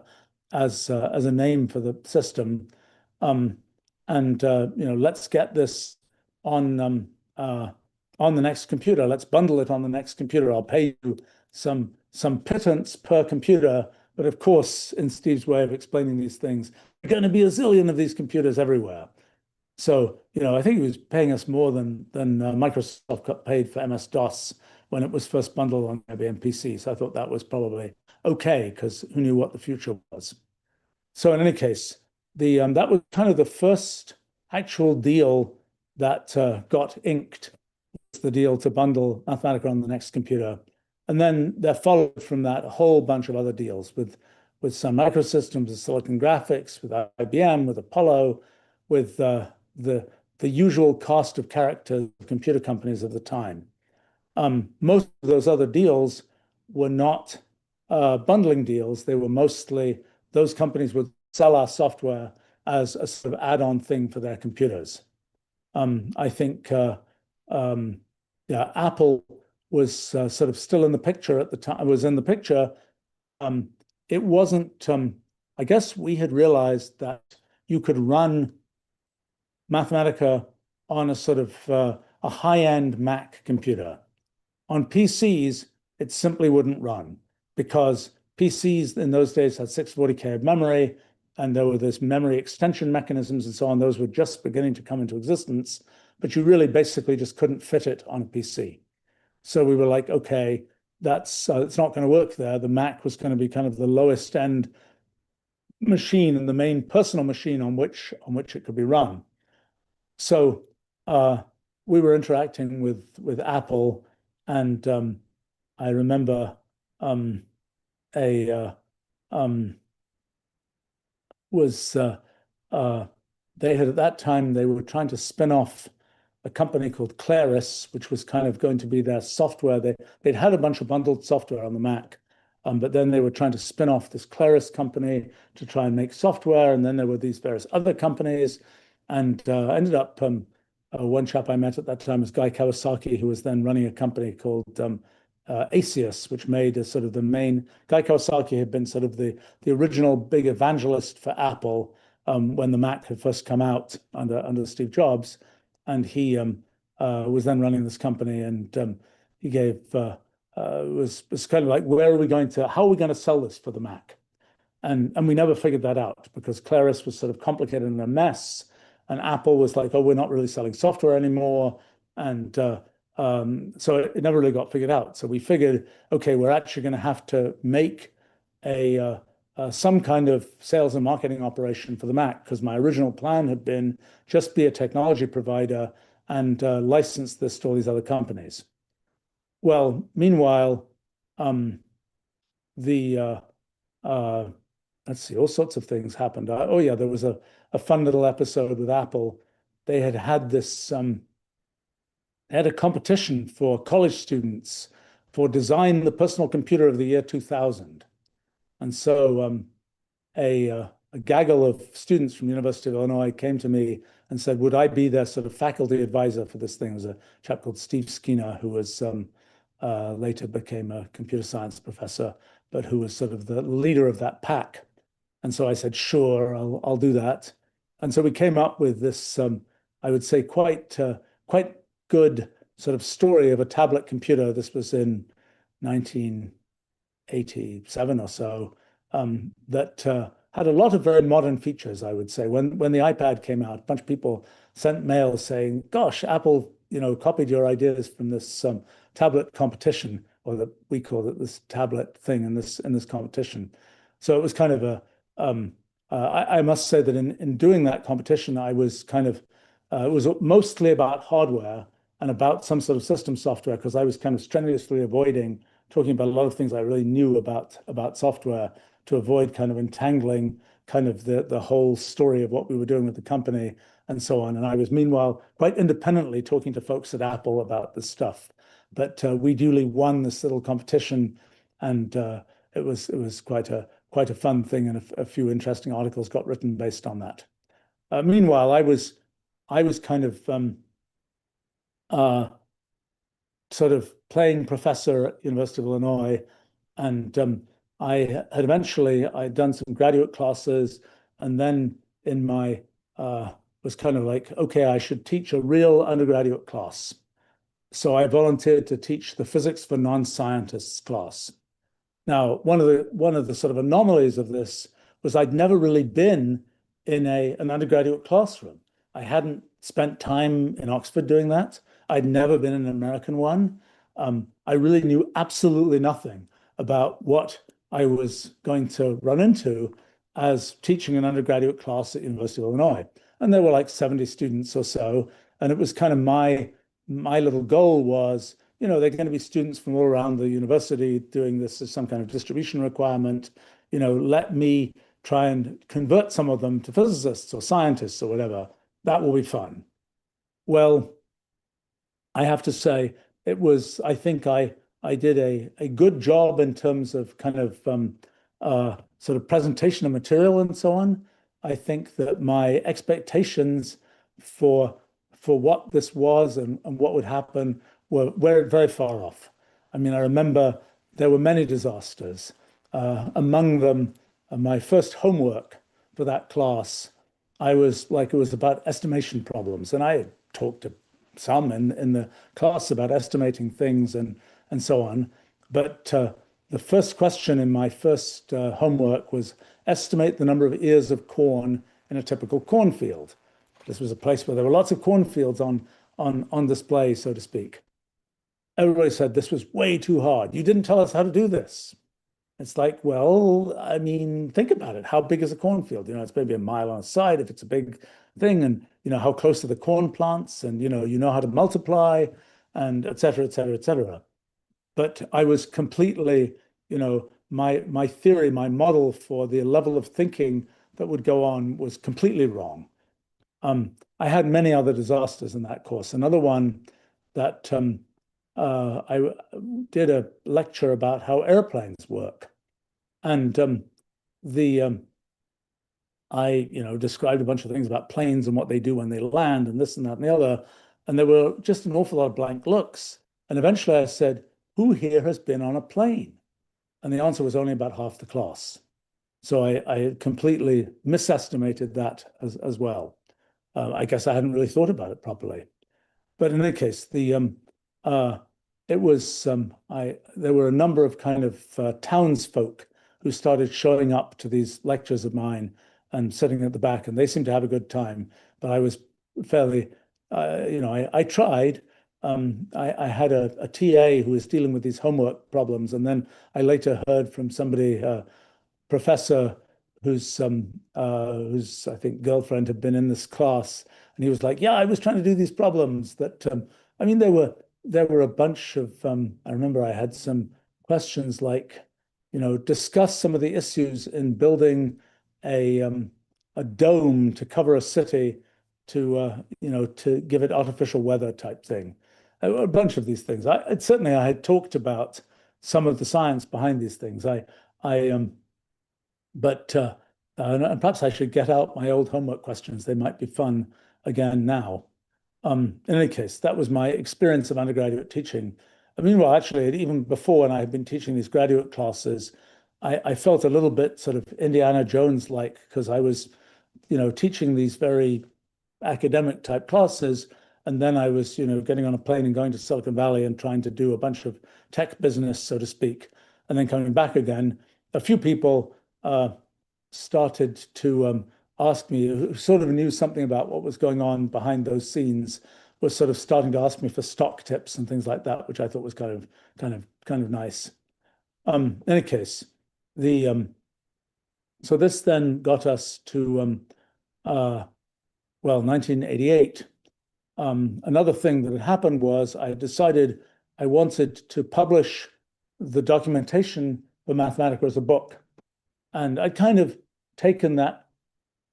as a name for the system. Let's get this on on the next computer. Let's bundle it on the next computer. I'll pay you some pittance per computer. But of course, in Steve's way of explaining these things, there are going to be a zillion of these computers everywhere. So, I think he was paying us more than Microsoft got paid for MS-DOS when it was first bundled on IBM PCs. I thought that was probably okay, because who knew what the future was. So in any case, that was kind of the first actual deal that got inked, the deal to bundle Mathematica on the next computer. And then there followed from that a whole bunch of other deals with Sun Microsystems, with Silicon Graphics, with IBM, with Apollo, with the usual cast of characters of computer companies of the time. Most of those other deals were not bundling deals. They were mostly, those companies would sell our software as a sort of add-on thing for their computers. I think Apple was sort of still in the picture at the time, was in the picture. It wasn't, I guess we had realized that you could run Mathematica on a sort of a high-end Mac computer. On PCs, it simply wouldn't run, because PCs in those days had 640K of memory, and there were this memory extension mechanisms and so on. Those were just beginning to come into existence, but you really basically just couldn't fit it on a PC. So we were like, okay, it's not going to work there. The Mac was going to be kind of the lowest end machine and the main personal machine on which it could be run. So we were interacting with Apple, and I remember they had, at that time, they were trying to spin off a company called Claris, which was kind of going to be their software. They'd had a bunch of bundled software on the Mac, but then they were trying to spin off this Claris company to try and make software. And then there were these various other companies, and ended up one chap I met at that time was Guy Kawasaki, who was then running a company called Acius, which made a sort of the main. Guy Kawasaki had been sort of the original big evangelist for Apple when the Mac had first come out under Steve Jobs, and he was then running this company, and he gave was kind of like, how are we going to sell this for the Mac? And we never figured that out, because Claris was sort of complicated and a mess, and Apple was like, oh, we're not really selling software anymore, and so it never really got figured out. So we figured, okay, we're actually going to have to make some kind of sales and marketing operation for the Mac, because my original plan had been just be a technology provider and license this to all these other companies. Well, meanwhile, let's see, all sorts of things happened. Oh yeah, there was a fun little episode with Apple. They had this, had a competition for college students for design the personal computer of the year 2000. And so a gaggle of students from the University of Illinois came to me and said, would I be their sort of faculty advisor for this thing? There was a chap called Steve Skeena, who was later became a computer science professor, but who was sort of the leader of that pack. And so I said, sure, I'll do that. And so we came up with this, I would say, quite good sort of story of a tablet computer. This was in 1987 or so, that had a lot of very modern features, I would say. When the iPad came out, a bunch of people sent mail saying, gosh, Apple, copied your ideas from this tablet competition, or that we call it this tablet thing in this competition. So it was kind of um, I must say that in doing that competition, I was kind of it was mostly about hardware and about some sort of system software because I was kind of strenuously avoiding talking about a lot of things I really knew about software to avoid kind of entangling kind of the whole story of what we were doing with the company and so on. And I was meanwhile quite independently talking to folks at Apple about this stuff. But we duly won this little competition, and it was quite a fun thing, and a few interesting articles got written based on that. Meanwhile, I was kind of uh, sort of playing professor at University of Illinois, and I had eventually I'd done some graduate classes, and then in my was kind of like, okay, I should teach a real undergraduate class. So I volunteered to teach the physics for non-scientists class. Now, one of the sort of anomalies of this was I'd never really been in an undergraduate classroom. I hadn't spent time in Oxford doing that. I'd never been in an American one. I really knew absolutely nothing about what I was going to run into as teaching an undergraduate class at University of Illinois. And there were like 70 students or so. And it was kind of my little goal was, they're going to be students from all around the university doing this as some kind of distribution requirement. Let me try and convert some of them to physicists or scientists or whatever. That will be fun. Well, I have to say, I think I did a good job in terms of kind of sort of presentation of material and so on. I think that my expectations for what this was and what would happen were very far off. I mean, I remember there were many disasters. Among them, my first homework for that class, I was like, it was about estimation problems. And I talked to some in the class about estimating things and so on. But the first question in my first homework was estimate the number of ears of corn in a typical cornfield. This was a place where there were lots of cornfields on display, so to speak. Everybody said this was way too hard. You didn't tell us how to do this. It's like, well, I mean, think about it. How big is a cornfield? It's maybe a mile on a side if it's a big thing, and how close are the corn plants, and you know how to multiply, and et cetera, et cetera, et cetera. But I was completely, my theory, my model for the level of thinking that would go on was completely wrong. I had many other disasters in that course. Another one that I did a lecture about how airplanes work, and the I described a bunch of things about planes and what they do when they land and this and that and the other, and there were just an awful lot of blank looks. And eventually I said, "Who here has been on a plane?" And the answer was only about half the class. So I completely misestimated that as well. I guess I hadn't really thought about it properly. But in any case, uh, it was there were a number of kind of townsfolk who started showing up to these lectures of mine and sitting at the back, and they seemed to have a good time. But I was fairly, I tried. I had a TA who was dealing with these homework problems, and then I later heard from somebody, professor whose I think girlfriend had been in this class, and he was like, "Yeah, I was trying to do these problems that I mean there were a bunch of I remember I had some questions like, discuss some of the issues in building a a dome to cover a city to give it artificial weather type thing. A bunch of these things. Certainly I had talked about some of the science behind these things. I but and perhaps I should get out my old homework questions. They might be fun again now. In any case, that was my experience of undergraduate teaching. Meanwhile, actually, even before when I had been teaching these graduate classes, I felt a little bit sort of Indiana Jones-like because I was, teaching these very academic type classes, and then I was, getting on a plane and going to Silicon Valley and trying to do a bunch of tech business, so to speak, and then coming back again. A few people started to ask me, who sort of knew something about what was going on behind those scenes, was sort of starting to ask me for stock tips and things like that, which I thought was kind of nice. In any case, the So this then got us to, well, 1988. Another thing that had happened was I decided I wanted to publish the documentation for Mathematica as a book. And I'd kind of taken that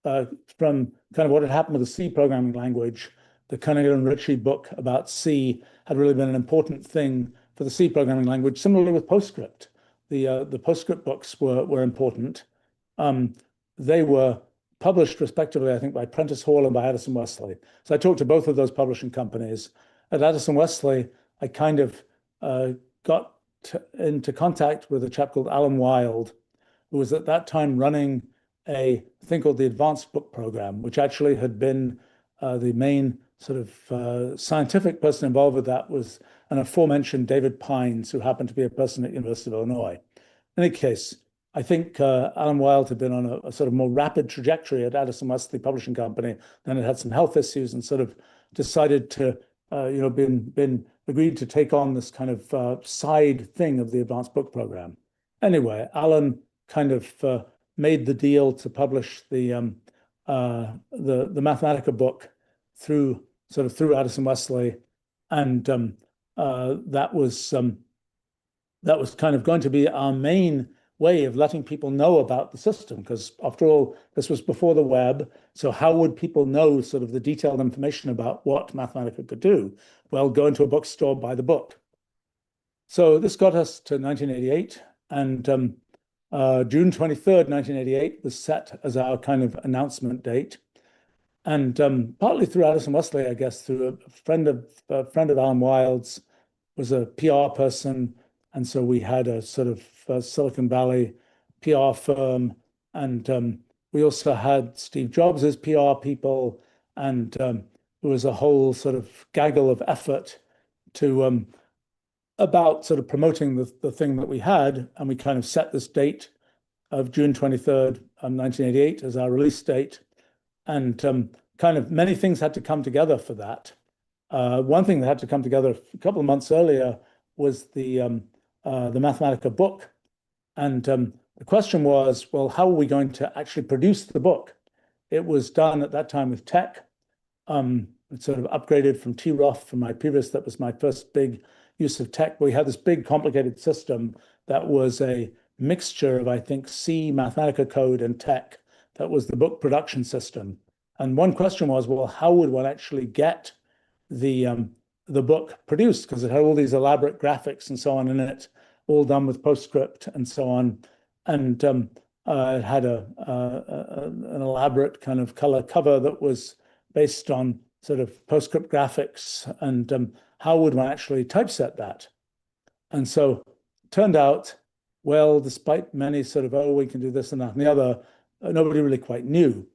from kind of what had happened with the C programming language. The Koenig and Ritchie book about C had really been an important thing for the C programming language. Similarly with PostScript, the PostScript books were important. They were published respectively, I think, by Prentice Hall and by Addison Wesley. So I talked to both of those publishing companies. At Addison Wesley, I kind of got into contact with a chap called Alan Wilde, who was at that time running a thing called the Advanced Book Program, which actually had been the main sort of scientific person involved with that was an aforementioned David Pines, who happened to be a person at University of Illinois. In any case, I think Alan Wilde had been on a sort of more rapid trajectory at Addison Wesley Publishing Company. Then it had some health issues and sort of decided to, been agreed to take on this kind of side thing of the Advanced Book Program. Anyway, Alan kind of made the deal to publish the Mathematica book through Addison Wesley, and that was kind of going to be our main way of letting people know about the system, because after all, this was before the web. So how would people know sort of the detailed information about what Mathematica could do? Well, go into a bookstore, buy the book. So this got us to 1988, and June 23rd, 1988 was set as our kind of announcement date. And partly through Addison Wesley, I guess, through a friend of Alan Wilde's, was a PR person. And so we had a sort of Silicon Valley PR firm. And we also had Steve Jobs' PR people. And there was a whole sort of gaggle of effort to about sort of promoting the thing that we had. And we kind of set this date of June 23rd, 1988 as our release date. And kind of many things had to come together for that. One thing that had to come together a couple of months earlier was the Mathematica book. And the question was, well, how are we going to actually produce the book? It was done at that time with tech. It sort of upgraded from TROF from my previous, that was my first big use of tech. We had this big complicated system that was a mixture of, I think, C, Mathematica code, and tech. That was the book production system. And one question was, well, how would one actually get the book produced? Because it had all these elaborate graphics and so on in it, all done with PostScript and so on. And it had an elaborate kind of color cover that was based on sort of PostScript graphics. And how would one actually typeset that? And so it turned out, well, despite many sort of, oh, we can do this and that and the other, nobody really quite knew,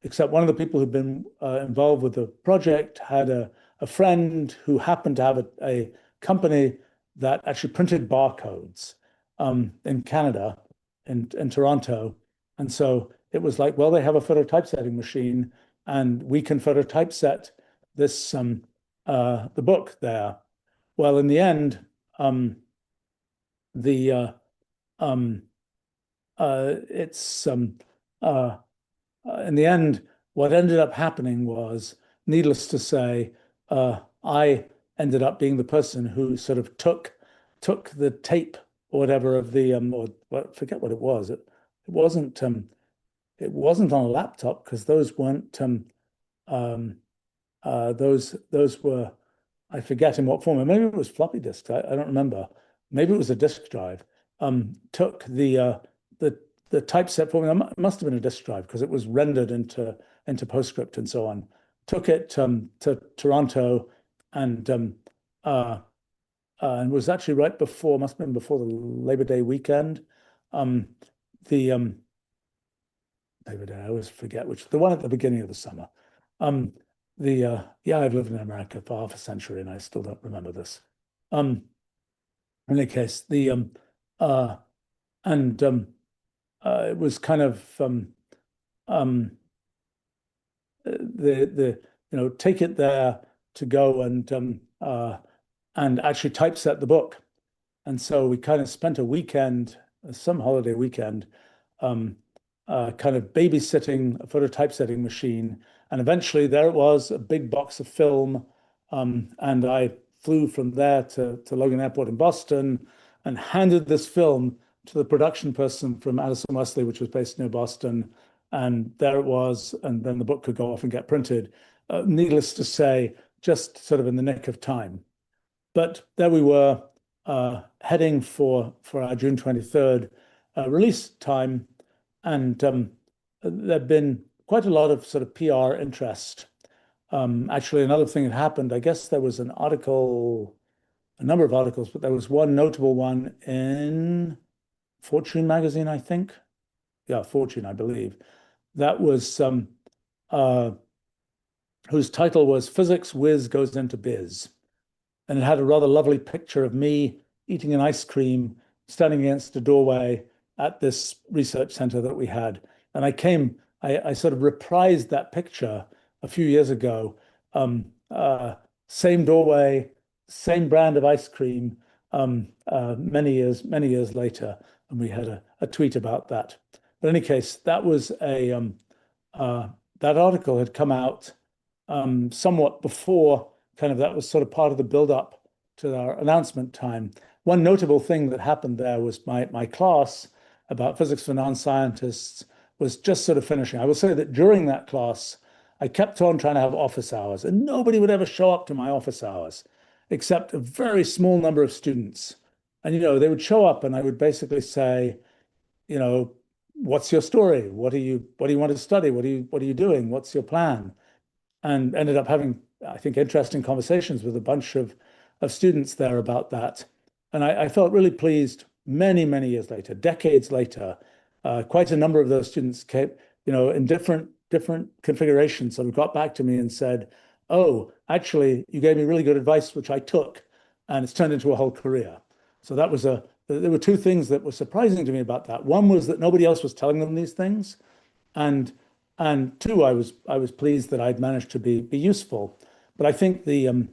except one of the people who'd been involved with the project had a friend who happened to have a company that actually printed barcodes in Canada, in Toronto. And so it was like, well, they have a photo typesetting machine, and we can photo typeset this the book there. Well, in the end, in the end, what ended up happening was, needless to say, I ended up being the person who sort of took the tape or whatever of the or well, forget what it was. It wasn't on a laptop, because those weren't those were, I forget in what form. Maybe it was floppy disks. I don't remember. Maybe it was a disk drive. Took the typeset form. It must have been a disk drive, because it was rendered into PostScript and so on. Took it to Toronto, and it was actually right before, must have been before the Labor Day weekend. The Labor Day, I always forget the one at the beginning of the summer. I've lived in America for half a century and I still don't remember this. In any case, it was kind of take it there to go and actually typeset the book. And so we kind of spent a weekend, some holiday weekend, kind of babysitting a phototypesetting machine. And eventually there it was, a big box of film. And I flew from there to Logan Airport in Boston and handed this film to the production person from Addison Wesley, which was based near Boston. And there it was. And then the book could go off and get printed. Needless to say, just sort of in the nick of time. But there we were, heading for our June 23rd release time. And there'd been quite a lot of sort of PR interest. Actually, another thing that happened, I guess there was an article, a number of articles, but there was one notable one in Fortune magazine, I think. Yeah, Fortune, I believe. That was whose title was Physics Whiz Goes into Biz. And it had a rather lovely picture of me eating an ice cream, standing against a doorway at this research center that we had. And I sort of reprised that picture a few years ago. Same doorway, same brand of ice cream, many years later. And we had a tweet about that. But in any case, that was that article had come out somewhat before kind of that was sort of part of the build-up to our announcement time. One notable thing that happened there was my class about physics for non-scientists was just sort of finishing. I will say that during that class, I kept on trying to have office hours, and nobody would ever show up to my office hours, except a very small number of students. And, they would show up and I would basically say, what's your story? What do you want to study? What are you doing? What's your plan? And ended up having, I think, interesting conversations with a bunch of students there about that. And I felt really pleased many, many years later, decades later. Quite a number of those students came, in different configurations, sort of got back to me and said, oh, actually, you gave me really good advice, which I took, and it's turned into a whole career. So there were two things that were surprising to me about that. One was that nobody else was telling them these things. And two, I was pleased that I'd managed to be useful. But I think the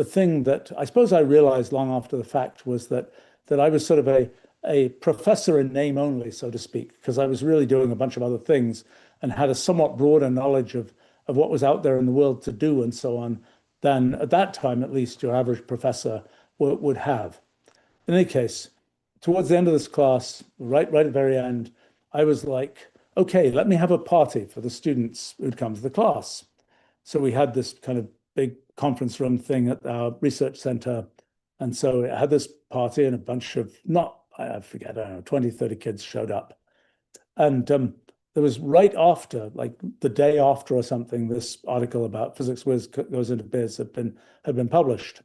thing that I suppose I realized long after the fact was that I was sort of a professor in name only, so to speak, because I was really doing a bunch of other things and had a somewhat broader knowledge of what was out there in the world to do and so on than at that time, at least, your average professor would have. In any case, towards the end of this class, right at the very end, I was like, okay, let me have a party for the students who'd come to the class. So we had this kind of big conference room thing at our research center. And so it had this party and a bunch of, I forget, I don't know, 20, 30 kids showed up. And there was right after, like the day after or something, this article about Physics Whiz Goes into Biz had been published.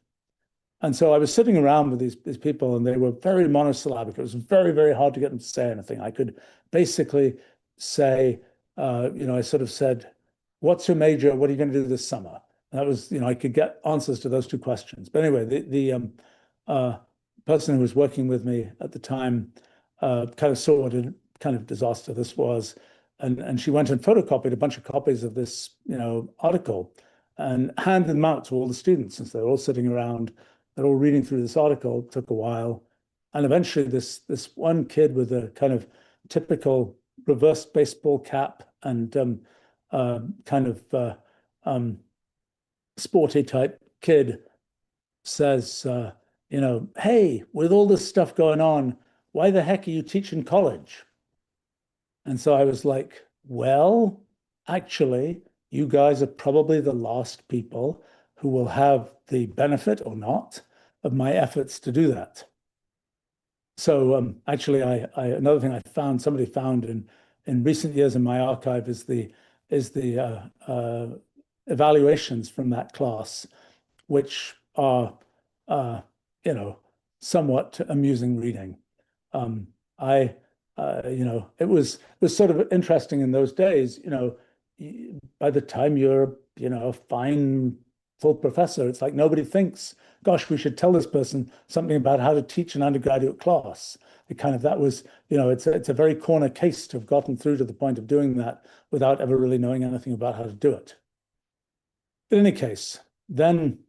And so I was sitting around with these people and they were very monosyllabic. It was very, very hard to get them to say anything. I could basically say, I sort of said, what's your major? What are you going to do this summer? And that was, I could get answers to those two questions. But anyway, the person who was working with me at the time kind of saw what a kind of disaster this was. And she went and photocopied a bunch of copies of this, article and handed them out to all the students. And so they're all sitting around, they're all reading through this article. It took a while. And eventually this one kid with a kind of typical reverse baseball cap and kind of sporty type kid says, hey, with all this stuff going on, why the heck are you teaching college? And so I was like, well, actually, you guys are probably the last people who will have the benefit or not of my efforts to do that. So actually, another thing somebody found in recent years in my archive is the evaluations from that class, which are somewhat amusing reading. It was sort of interesting in those days. By the time you're a fine full professor, it's like nobody thinks, gosh, we should tell this person something about how to teach an undergraduate class. That was, it's a very corner case to have gotten through to the point of doing that without ever really knowing anything about how to do it. In any case, then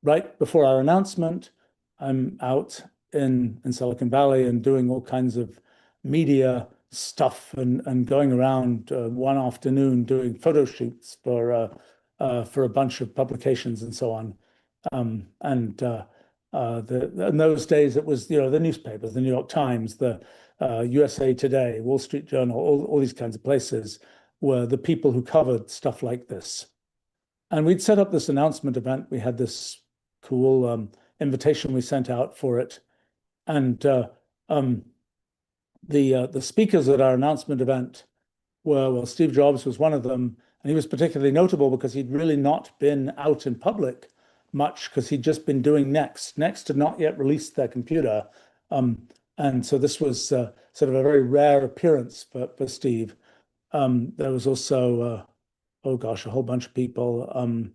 right before our announcement, I'm out in Silicon Valley and doing all kinds of media stuff and going around one afternoon doing photo shoots for a bunch of publications and so on. And in those days, it was, the newspapers, the New York Times, the USA Today, Wall Street Journal, all these kinds of places were the people who covered stuff like this. And we'd set up this announcement event. We had this cool invitation we sent out for it. And the speakers at our announcement event were, well, Steve Jobs was one of them. And he was particularly notable because he'd really not been out in public much because he'd just been doing Next. Next had not yet released their computer. And so this was sort of a very rare appearance for Steve. There was also, oh gosh, a whole bunch of people. A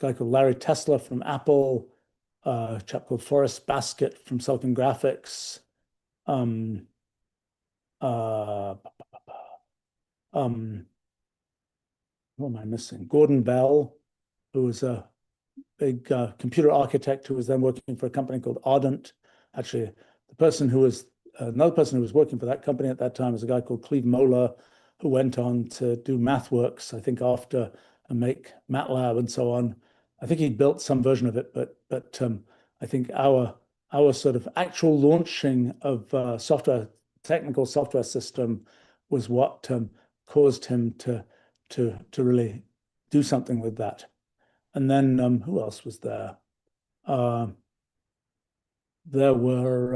guy called Larry Tesler from Apple, a chap called Forrest Baskett from Silicon Graphics. What am I missing? Gordon Bell, who was a big computer architect who was then working for a company called Ardent. Actually, another person who was working for that company at that time was a guy called Cleve Moeller, who went on to do MathWorks, I think after and make MATLAB and so on. I think he built some version of it, but I think our sort of actual launching of technical software system was what caused him to really do something with that. And then who else was there? There were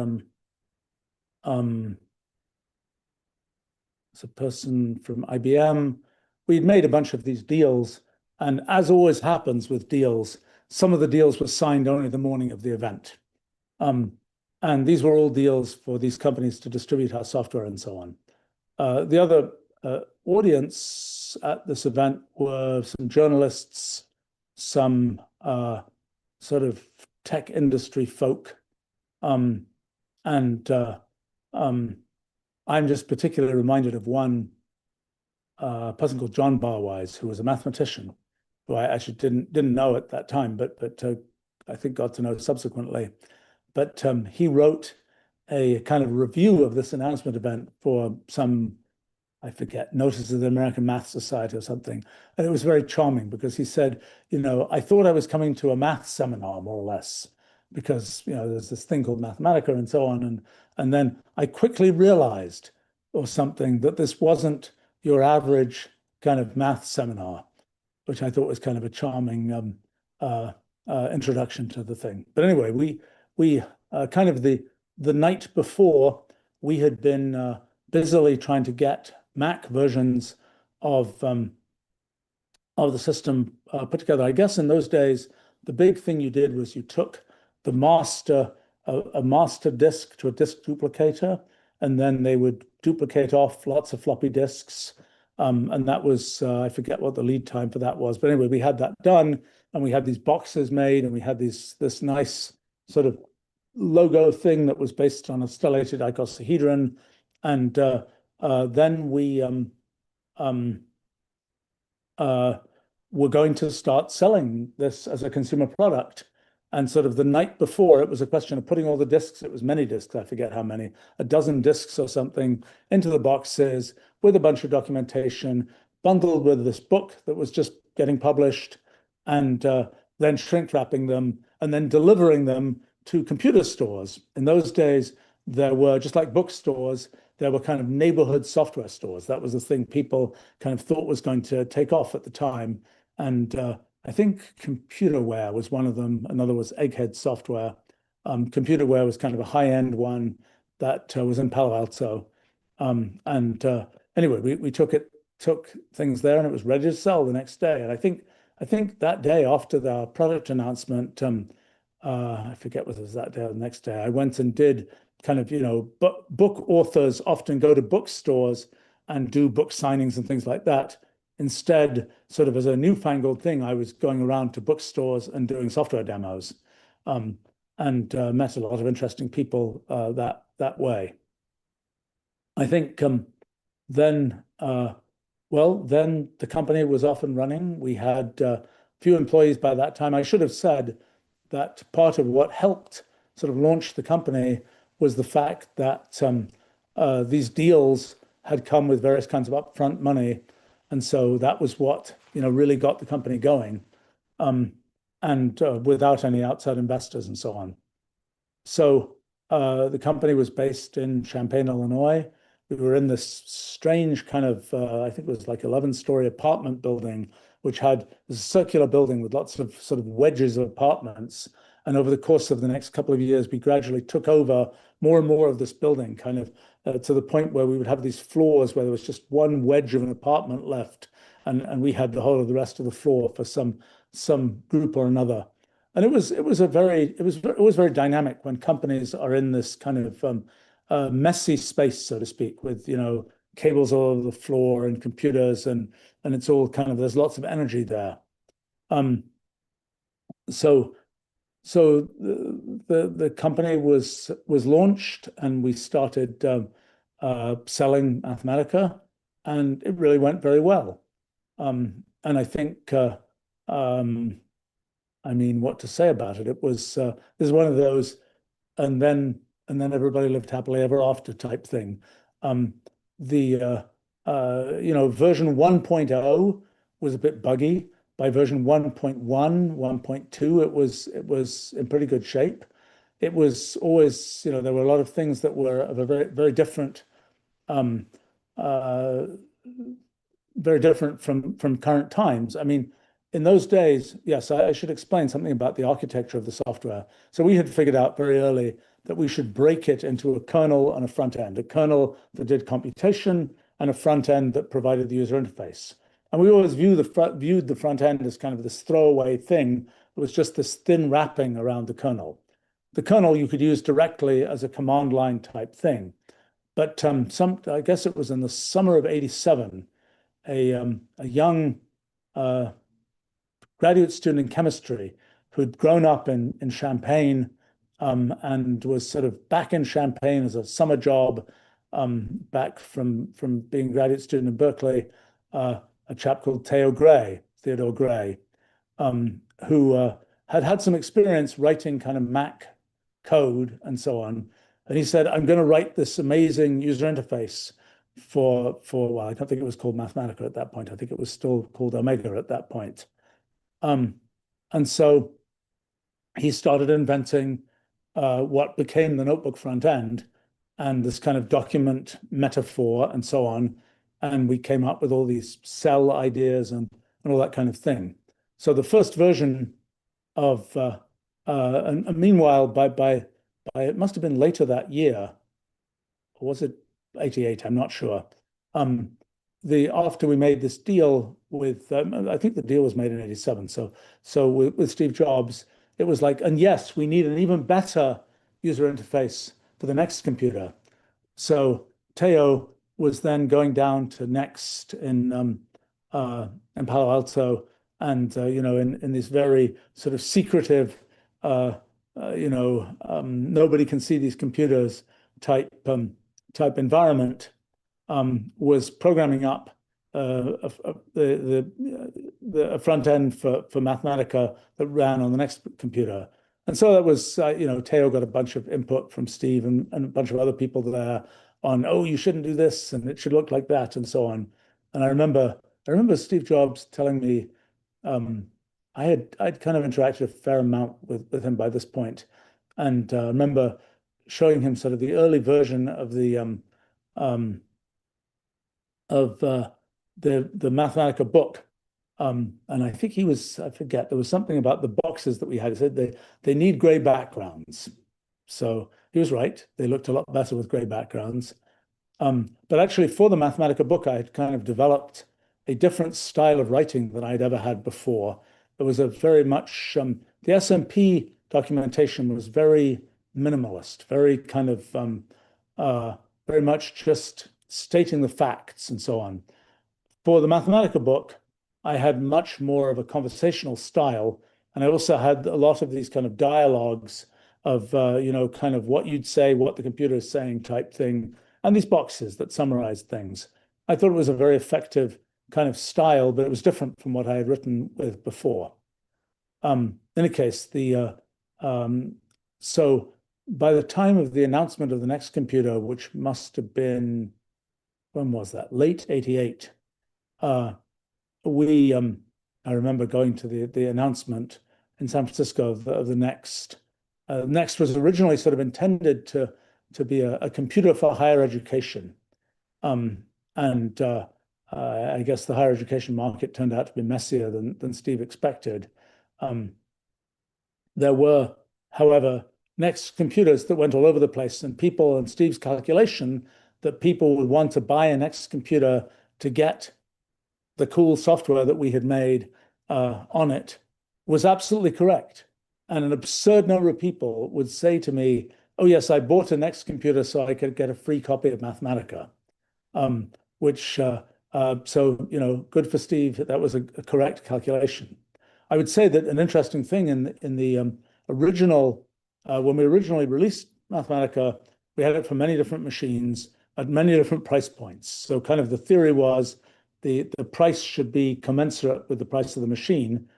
a person from IBM. We'd made a bunch of these deals, and as always happens with deals, some of the deals were signed only the morning of the event. And these were all deals for these companies to distribute our software and so on. The other audience at this event were some journalists, some sort of tech industry folk. And I'm just particularly reminded of one person called John Barwise, who was a mathematician, who I actually didn't know at that time, but I think got to know subsequently. But he wrote a kind of review of this announcement event for some, I forget, Notice of the American Math Society or something. And it was very charming because he said, I thought I was coming to a math seminar, more or less, because, there's this thing called Mathematica and so on. And then I quickly realized or something that this wasn't your average kind of math seminar, which I thought was kind of a charming introduction to the thing. But anyway, we kind of the night before, we had been busily trying to get Mac versions of the system put together. I guess in those days, the big thing you did was you took the a master disk to a disk duplicator, and then they would duplicate off lots of floppy disks. And that was, I forget what the lead time for that was. But anyway, we had that done, and we had these boxes made, and we had this nice sort of logo thing that was based on a stellated icosahedron. And then we were going to start selling this as a consumer product. And sort of the night before, it was a question of putting all the disks, it was many disks, I forget how many, a dozen disks or something, into the boxes with a bunch of documentation, bundled with this book that was just getting published, and then shrink wrapping them, and then delivering them to computer stores. In those days, there were, just like bookstores, there were kind of neighborhood software stores. That was the thing people kind of thought was going to take off at the time. And I think Computerware was one of them. Another was Egghead Software. Computerware was kind of a high-end one that was in Palo Alto. Anyway, we took things there, and it was ready to sell the next day. And I think that day after the product announcement, I forget whether it was that day or the next day, I went and did kind of, book authors often go to bookstores and do book signings and things like that. Instead, sort of as a newfangled thing, I was going around to bookstores and doing software demos, and met a lot of interesting people that way. I think then the company was off and running. We had a few employees by that time. I should have said that part of what helped sort of launch the company was the fact that these deals had come with various kinds of upfront money. And so that was what, really got the company going, um, and without any outside investors and so on. So the company was based in Champaign, Illinois. We were in this strange kind of, I think it was like 11-story apartment building, which had this circular building with lots of sort of wedges of apartments. And over the course of the next couple of years, we gradually took over more and more of this building, kind of to the point where we would have these floors where there was just one wedge of an apartment left, and we had the whole of the rest of the floor for some group or another. And it was very dynamic when companies are in this kind of messy space, so to speak, with cables all over the floor and computers, and it's all kind of, there's lots of energy there. Um, so so the company was launched, and we started selling Mathematica, and it really went very well. And I think I mean, what to say about it? It was this is one of those, and then everybody lived happily ever after type thing. Um, the version 1.0 was a bit buggy. By version 1.1, 1.2, it was in pretty good shape. It was always, there were a lot of things that were of a very, very different um, uh, very different from current times. I mean, in those days, yes, I should explain something about the architecture of the software. So we had figured out very early that we should break it into a kernel and a front end, a kernel that did computation and a front end that provided the user interface. And we always viewed the front end as kind of this throwaway thing. It was just this thin wrapping around the kernel. The kernel you could use directly as a command line type thing. But I guess it was in the summer of '87, a young uh, graduate student in chemistry who'd grown up in Champaign, and was sort of back in Champaign as a summer job, back from being a graduate student in Berkeley, a chap called Theodore Gray, who had had some experience writing kind of Mac code and so on. And he said, I'm going to write this amazing user interface well, I don't think it was called Mathematica at that point. I think it was still called Omega at that point. And so he started inventing what became the notebook front end and this kind of document metaphor and so on. And we came up with all these cell ideas and all that kind of thing. So the first version of, and meanwhile, by it must have been later that year, or was it '88? I'm not sure. Um, After we made this deal with, I think the deal was made in '87. So with Steve Jobs, it was like, and yes, we need an even better user interface for the next computer. So Teo was then going down to Next in Palo Alto, and in this very sort of secretive, nobody can see these computers type environment, was programming up the front end for Mathematica that ran on the next computer. And so that was, Teo got a bunch of input from Steve and a bunch of other people there on, oh, you shouldn't do this and it should look like that and so on. And I remember Steve Jobs telling me, I'd kind of interacted a fair amount with him by this point, and I remember showing him sort of the early version of um, the Mathematica book. And I think I forget, there was something about the boxes that we had. He said they need gray backgrounds. So he was right. They looked a lot better with gray backgrounds. But actually, for the Mathematica book, I had kind of developed a different style of writing than I'd ever had before. It was a very much, the SMP documentation was very minimalist, very kind of, very much just stating the facts and so on. For the Mathematica book, I had much more of a conversational style. And I also had a lot of these kind of dialogues of, kind of what you'd say, what the computer is saying type thing, and these boxes that summarized things. I thought it was a very effective kind of style, but it was different from what I had written with before. In any case, so by the time of the announcement of the next computer, which must have been when was that? Late 88. Uh, we I remember going to the announcement in San Francisco of the Next. Next was originally sort of intended to be a computer for higher education. Um, and I guess the higher education market turned out to be messier than Steve expected. Um, there were, however, Next computers that went all over the place, and people, and Steve's calculation that people would want to buy a Next computer to get the cool software that we had made on it was absolutely correct. And an absurd number of people would say to me, "Oh yes, I bought a Next computer so I could get a free copy of Mathematica." Um, which so good for Steve. That was a correct calculation. I would say that an interesting thing in the original when we originally released Mathematica, we had it for many different machines at many different price points. So kind of the theory was the price should be commensurate with the price of the machine.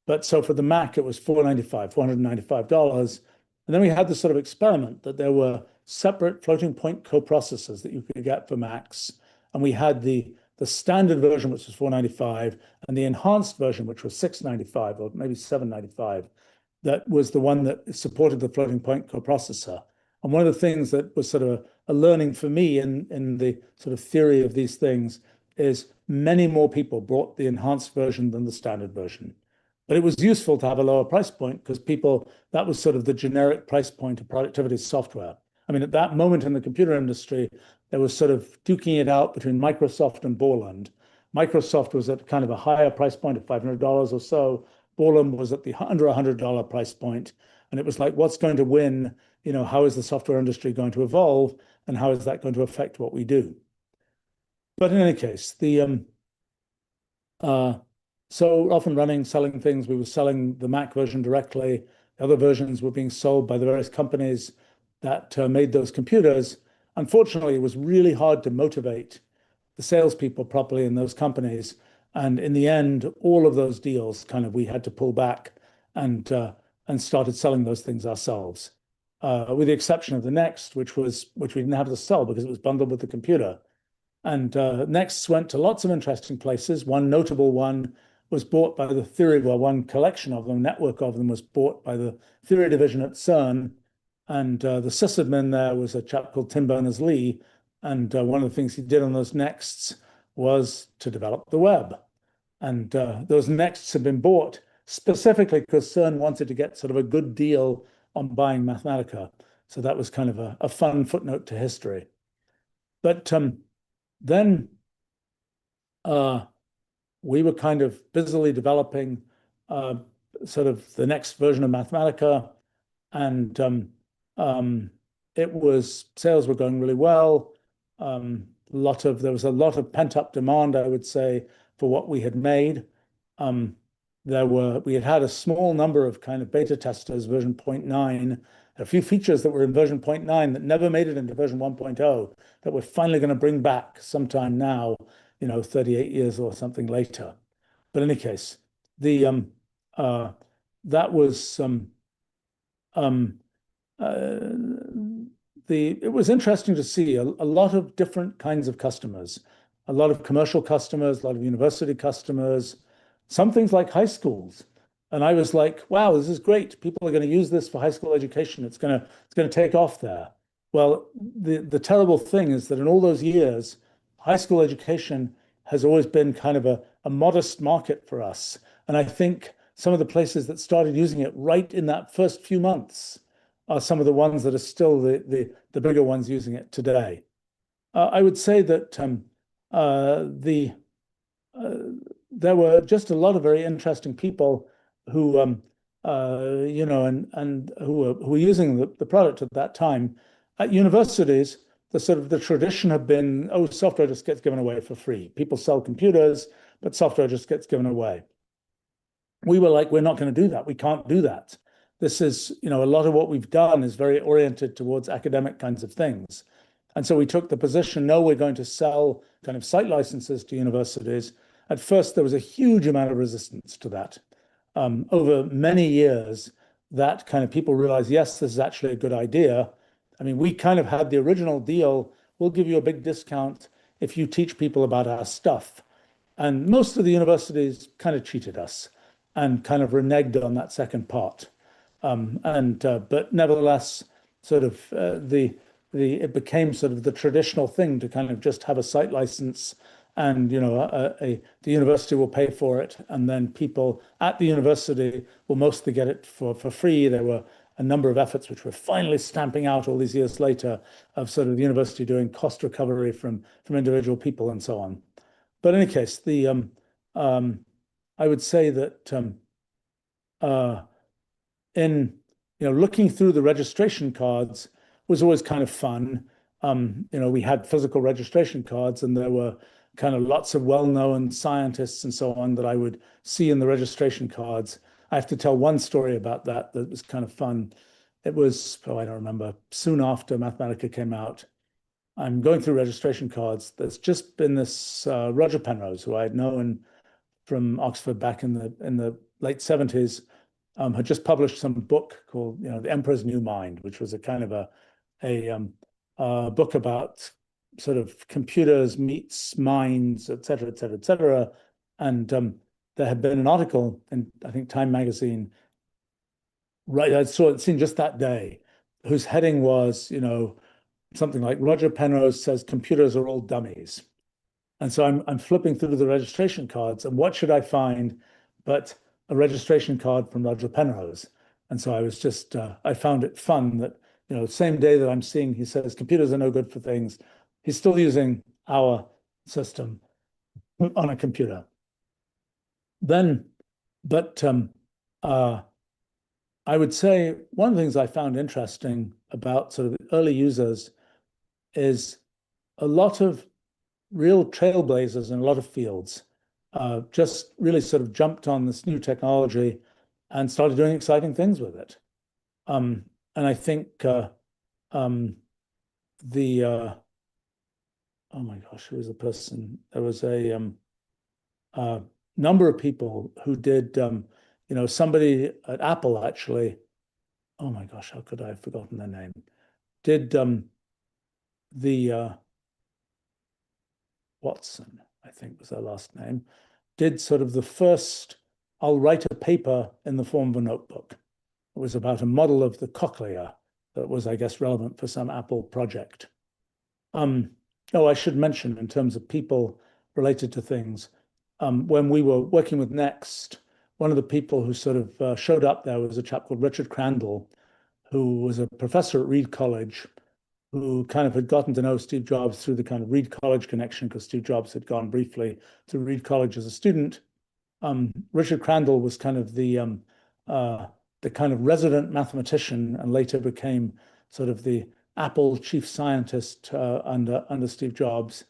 But so for the Mac, it was $495. And then we had this sort of experiment that there were separate floating point coprocessors that you could get for Macs. And we had the standard version, which was $495, and the enhanced version, which was $695 or maybe $795. That was the one that supported the floating point coprocessor. And one of the things that was sort of a learning for me in the sort of theory of these things is many more people bought the enhanced version than the standard version. But it was useful to have a lower price point because that was sort of the generic price point of productivity software. I mean, at that moment in the computer industry, there was sort of duking it out between Microsoft and Borland. Microsoft was at kind of a higher price point of $500 or so. Borland was at the under $100 price point. And it was like, what's going to win? How is the software industry going to evolve? And how is that going to affect what we do? But in any case, so often running, selling things, we were selling the Mac version directly. The other versions were being sold by the various companies that made those computers. Unfortunately, it was really hard to motivate the salespeople properly in those companies. And in the end, all of those deals we had to pull back and started selling those things ourselves, with the exception of the Next, which we didn't have to sell because it was bundled with the computer. And Nexts went to lots of interesting places. One notable one was bought by the theory, well, one collection of them, network of them, was bought by the theory division at CERN. And the sysadmin there was a chap called Tim Berners-Lee. And one of the things he did on those Nexts was to develop the web. And those Nexts had been bought specifically because CERN wanted to get sort of a good deal on buying Mathematica. So that was kind of a fun footnote to history. But then we were kind of busily developing sort of the next version of Mathematica, and sales were going really well. There was a lot of pent-up demand, I would say, for what we had made. We had a small number of kind of beta testers, version 0.9, a few features that were in version 0.9 that never made it into version 1.0 that we're finally going to bring back sometime now, 38 years or something later. But in any case, it was interesting to see a lot of different kinds of customers, a lot of commercial customers, a lot of university customers, some things like high schools. And I was like, wow, this is great. People are going to use this for high school education. It's going to take off there. Well, the terrible thing is that in all those years, high school education has always been kind of a modest market for us. And I think some of the places that started using it right in that first few months are some of the ones that are still the bigger ones using it today. I would say that there were just a lot of very interesting people who and who were using the product at that time. At universities, the tradition had been, oh, software just gets given away for free. People sell computers, but software just gets given away. We were like, we're not going to do that. We can't do that. This is, a lot of what we've done is very oriented towards academic kinds of things. And so we took the position, no, we're going to sell kind of site licenses to universities. At first, there was a huge amount of resistance to that. Over many years, that kind of people realized, yes, this is actually a good idea. I mean, we kind of had the original deal. We'll give you a big discount if you teach people about our stuff. And most of the universities kind of cheated us and kind of reneged on that second part. And but nevertheless, sort of the it became sort of the traditional thing to kind of just have a site license, and the university will pay for it, and then people at the university will mostly get it for free. There were a number of efforts which we're finally stamping out all these years later of sort of the university doing cost recovery from individual people and so on. But in any case, the I would say that uh, in looking through the registration cards was always kind of fun. We had physical registration cards, and there were kind of lots of well-known scientists and so on that I would see in the registration cards. I have to tell one story about that was kind of fun. It was, oh, I don't remember, soon after Mathematica came out. I'm going through registration cards. There's just been this Roger Penrose, who I had known from Oxford back in the late 70s, had just published some book called, The Emperor's New Mind, which was a kind of a book about sort of computers meets minds, et cetera, et cetera, et cetera. And there had been an article in, I think, Time magazine, right? I saw it seen just that day, whose heading was, something like Roger Penrose says computers are all dummies. And so I'm flipping through the registration cards, and what should I find but a registration card from Roger Penrose? And so I was just I found it fun that same day that I'm seeing he says computers are no good for things, he's still using our system on a computer. Then, but I would say one of the things I found interesting about sort of early users is a lot of real trailblazers in a lot of fields just really sort of jumped on this new technology and started doing exciting things with it. And I think oh my gosh, who was the person? There was a number of people who did, somebody at Apple actually, oh my gosh, how could I have forgotten their name? Did the Watson, I think was their last name, did sort of the first, I'll write a paper in the form of a notebook. It was about a model of the cochlea that was, I guess, relevant for some Apple project. I should mention in terms of people related to things, when we were working with Next, one of the people who sort of showed up there was a chap called Richard Crandall, who was a professor at Reed College, who kind of had gotten to know Steve Jobs through the kind of Reed College connection, because Steve Jobs had gone briefly to Reed College as a student. Richard Crandall was kind of the kind of resident mathematician, and later became sort of the Apple chief scientist under Steve Jobs,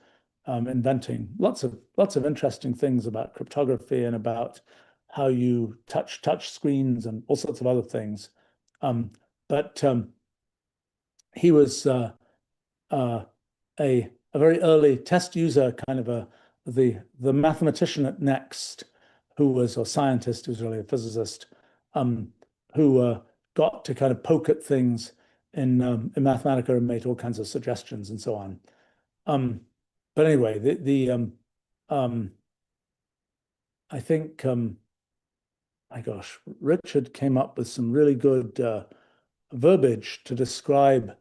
inventing lots of interesting things about cryptography and about how you touch screens and all sorts of other things. But he was a very early test user, kind of the mathematician at Next, who was a scientist, who was really a physicist, who got to kind of poke at things in Mathematica and made all kinds of suggestions and so on. But anyway, I think my gosh, Richard came up with some really good verbiage to describe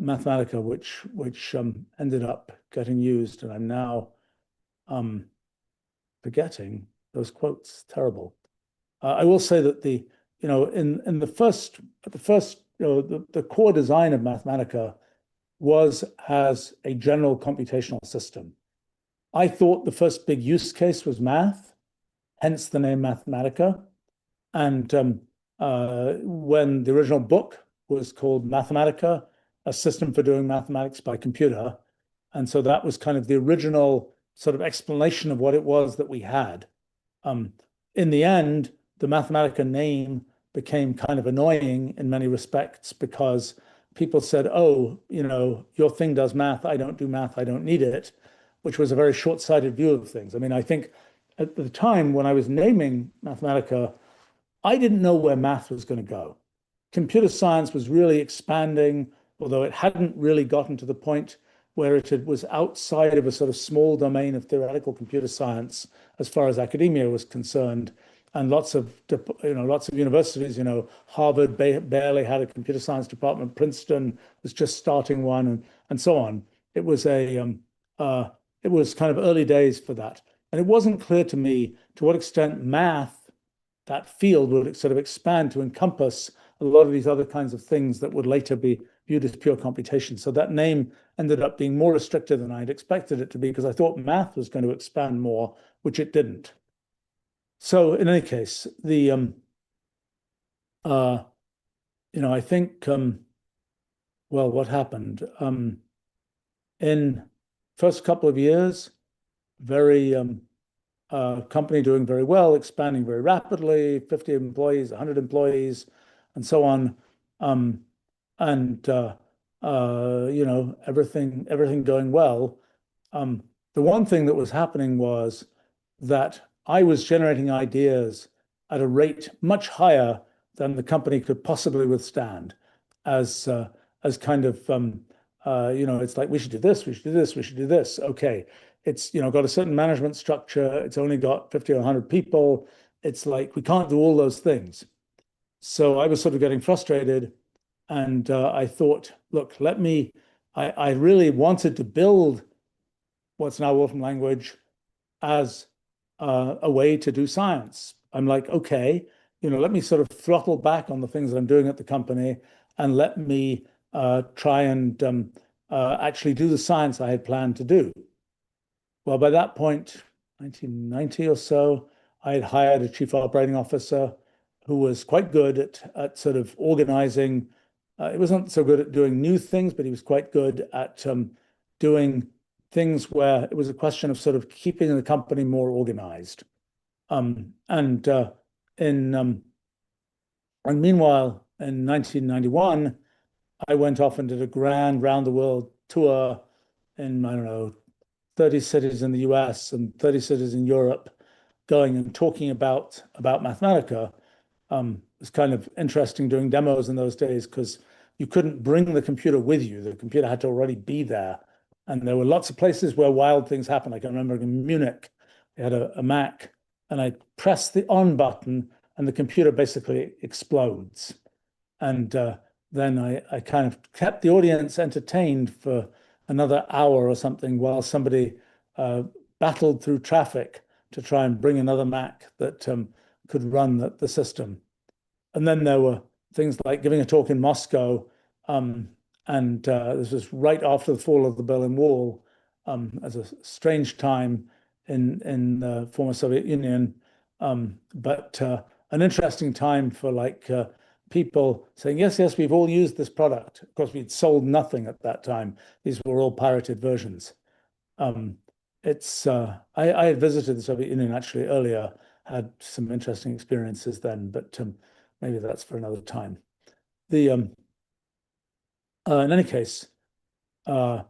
Mathematica, which ended up getting used, and I'm now forgetting those quotes. Terrible. I will say that in the first the core design of Mathematica was as a general computational system. I thought the first big use case was math, hence the name Mathematica. And when the original book was called Mathematica, a system for doing mathematics by computer. And so that was kind of the original sort of explanation of what it was that we had. In the end, the Mathematica name became kind of annoying in many respects, because people said, oh, your thing does math, I don't do math, I don't need it, which was a very short-sighted view of things. I mean, I think at the time when I was naming Mathematica, I didn't know where math was going to go. Computer science was really expanding, although it hadn't really gotten to the point where was outside of a sort of small domain of theoretical computer science as far as academia was concerned. And lots of universities, Harvard barely had a computer science department, Princeton was just starting one, and so on. It was uh, it was kind of early days for that. And it wasn't clear to me to what extent math, that field, would sort of expand to encompass a lot of these other kinds of things that would later be viewed as pure computation. So that name ended up being more restricted than I'd expected it to be because I thought math was going to expand more, which it didn't. So in any case, uh, I think, well, what happened? In first couple of years, very company doing very well, expanding very rapidly, 50 employees, 100 employees, and so on. And everything going well. The one thing that was happening was that I was generating ideas at a rate much higher than the company could possibly withstand, as kind of it's like we should do this, we should do this, we should do this. Okay, it's got a certain management structure. It's only got 50 or 100 people. It's like we can't do all those things. So I was sort of getting frustrated, and I thought, look, I really wanted to build what's now Wolfram language as a way to do science. I'm like, okay, let me sort of throttle back on the things that I'm doing at the company and let me try and actually do the science I had planned to do. Well, by that point, 1990 or so, I had hired a chief operating officer who was quite good at sort of organizing. He wasn't so good at doing new things, but he was quite good at doing things where it was a question of sort of keeping the company more organized. And meanwhile, in 1991, I went off and did a grand round the world tour in, I don't know, 30 cities in the US and 30 cities in Europe, going and talking about Mathematica. It was kind of interesting doing demos in those days because you couldn't bring the computer with you. The computer had to already be there. And there were lots of places where wild things happened. I can remember in Munich, they had a Mac, and I pressed the on button, and the computer basically explodes. And then I kind of kept the audience entertained for another hour or something while somebody battled through traffic to try and bring another Mac that could run the system. And then there were things like giving a talk in Moscow, and this was right after the fall of the Berlin Wall, as a strange time in the former Soviet Union, but an interesting time for like people saying, yes, yes, we've all used this product. Of course, we'd sold nothing at that time. These were all pirated versions. I had visited the Soviet Union actually earlier, had some interesting experiences then, but maybe that's for another time. In any case, I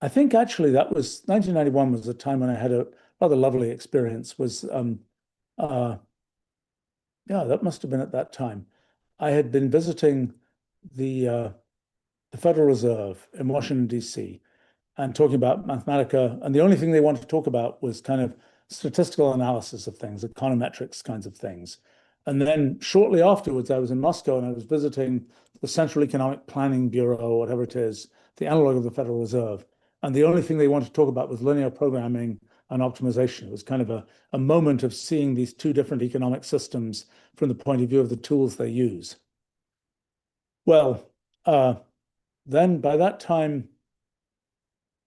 think actually that was 1991 was the time when I had a rather lovely experience. Yeah, that must have been at that time. I had been visiting the Federal Reserve in Washington, D.C., and talking about Mathematica. And the only thing they wanted to talk about was kind of statistical analysis of things, econometrics kinds of things. And then shortly afterwards, I was in Moscow and I was visiting the Central Economic Planning Bureau, or whatever it is, the analog of the Federal Reserve. And the only thing they wanted to talk about was linear programming and optimization. It was kind of a moment of seeing these two different economic systems from the point of view of the tools they use. Well, then by that time,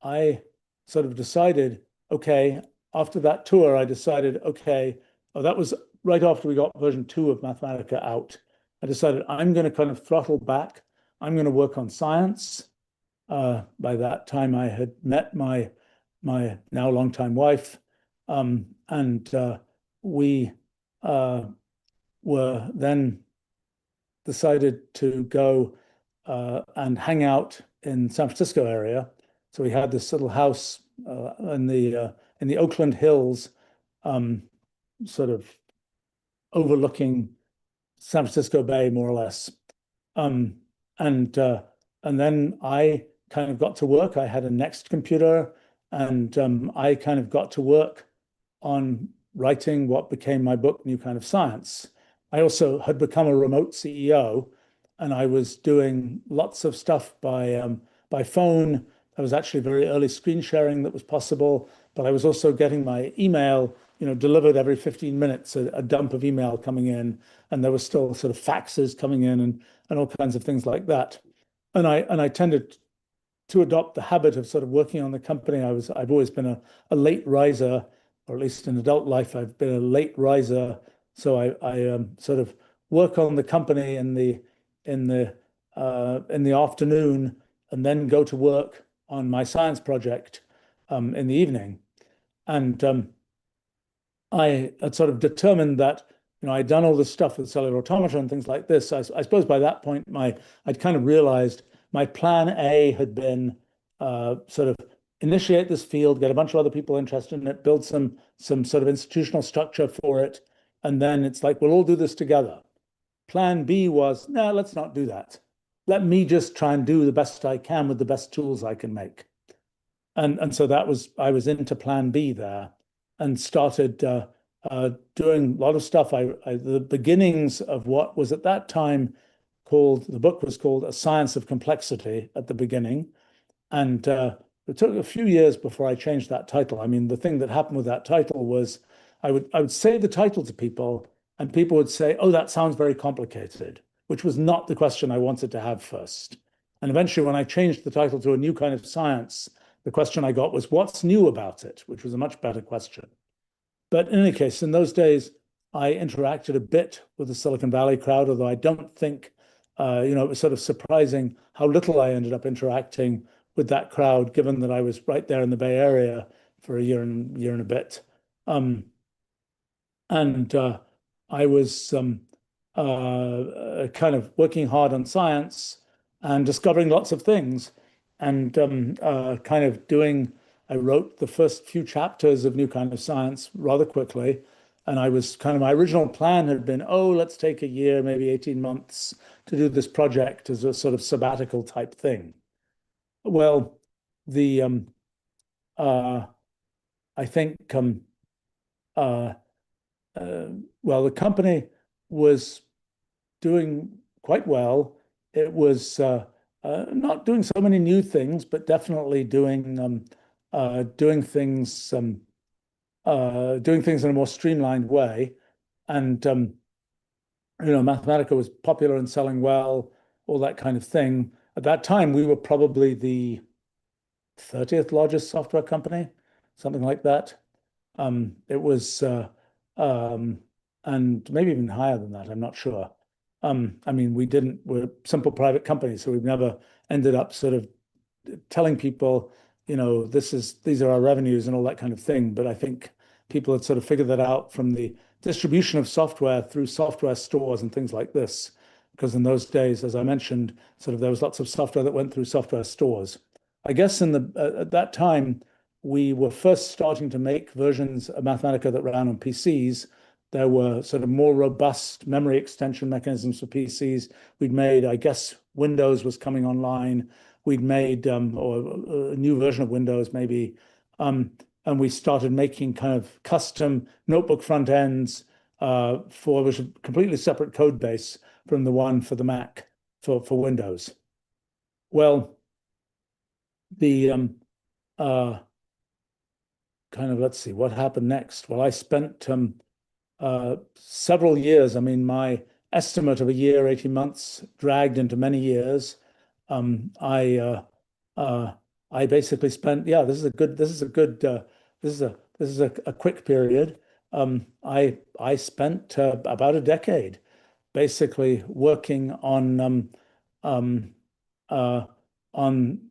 I sort of decided, okay, after that tour, I decided, okay, that was right after we got version 2 of Mathematica out. I decided I'm going to kind of throttle back. I'm going to work on science. By that time, I had met my now longtime wife, and we were then decided to go and hang out in San Francisco area. So we had this little house in the Oakland Hills, sort of overlooking San Francisco Bay, more or less. And then I kind of got to work. I had a Next computer, and I kind of got to work on writing what became my book, New Kind of Science. I also had become a remote CEO, and I was doing lots of stuff by phone. There was actually very early screen sharing that was possible, but I was also getting my email, delivered every 15 minutes, a dump of email coming in, and there was still sort of faxes coming in and all kinds of things like that. And I tended to adopt the habit of sort of working on the company. I've always been a late riser, or at least in adult life, I've been a late riser. So I sort of work on the company in the afternoon, and then go to work on my science project in the evening. And I had sort of determined that, I'd done all this stuff with cellular automata and things like this. I suppose by that point, I'd kind of realized my plan A had been sort of initiate this field, get a bunch of other people interested in it, build some sort of institutional structure for it, and then it's like, we'll all do this together. Plan B was, no, let's not do that. Let me just try and do the best I can with the best tools I can make. And so I was into plan B there, and started doing a lot of stuff. The beginnings of what was at that time the book was called A Science of Complexity at the beginning. And it took a few years before I changed that title. I mean, the thing that happened with that title was I would say the title to people, and people would say, oh, that sounds very complicated, which was not the question I wanted to have first. And eventually, when I changed the title to A New Kind of Science, the question I got was, what's new about it? Which was a much better question. But in any case, in those days, I interacted a bit with the Silicon Valley crowd, although I don't think, it was sort of surprising how little I ended up interacting with that crowd, given that I was right there in the Bay Area for a year and a bit. And I was kind of working hard on science and discovering lots of things, and kind of I wrote the first few chapters of New Kind of Science rather quickly. And my original plan had been, oh, let's take a year, maybe 18 months to do this project as a sort of sabbatical type thing. Well, the I think well, the company was doing quite well. It was not doing so many new things, but definitely doing things in a more streamlined way. And Mathematica was popular and selling well, all that kind of thing. At that time, we were probably the 30th largest software company, something like that. It was, and maybe even higher than that, I'm not sure. I mean, we're a simple private company, so we've never ended up sort of telling people, these are our revenues and all that kind of thing. But I think people had sort of figured that out from the distribution of software through software stores and things like this. Because in those days, as I mentioned, sort of there was lots of software that went through software stores. I guess at that time, we were first starting to make versions of Mathematica that ran on PCs. There were sort of more robust memory extension mechanisms for PCs. We'd made, I guess, Windows was coming online. We'd made, or a new version of Windows maybe, and we started making kind of custom notebook front ends which a completely separate code base from the one for the Mac for Windows. Well, the let's see, what happened next? Well, I spent several years. I mean, my estimate of a year, 18 months, dragged into many years. I basically spent, this is a quick period. I spent about a decade basically working on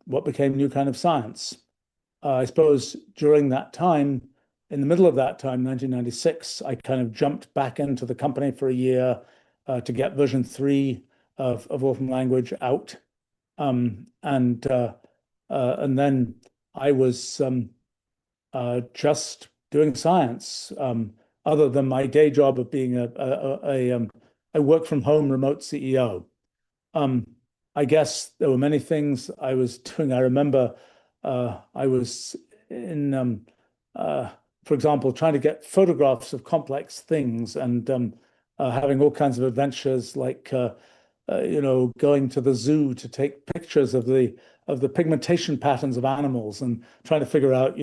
what became New Kind of Science. I suppose during that time, in the middle of that time, 1996, I kind of jumped back into the company for a year to get version 3 of Wolfram language out. And then I was just doing science, other than my day job of being a work from home remote CEO. I guess there were many things I was doing. I remember I was in, uh, for example, trying to get photographs of complex things and having all kinds of adventures, like going to the zoo to take pictures of the pigmentation patterns of animals and trying to figure out,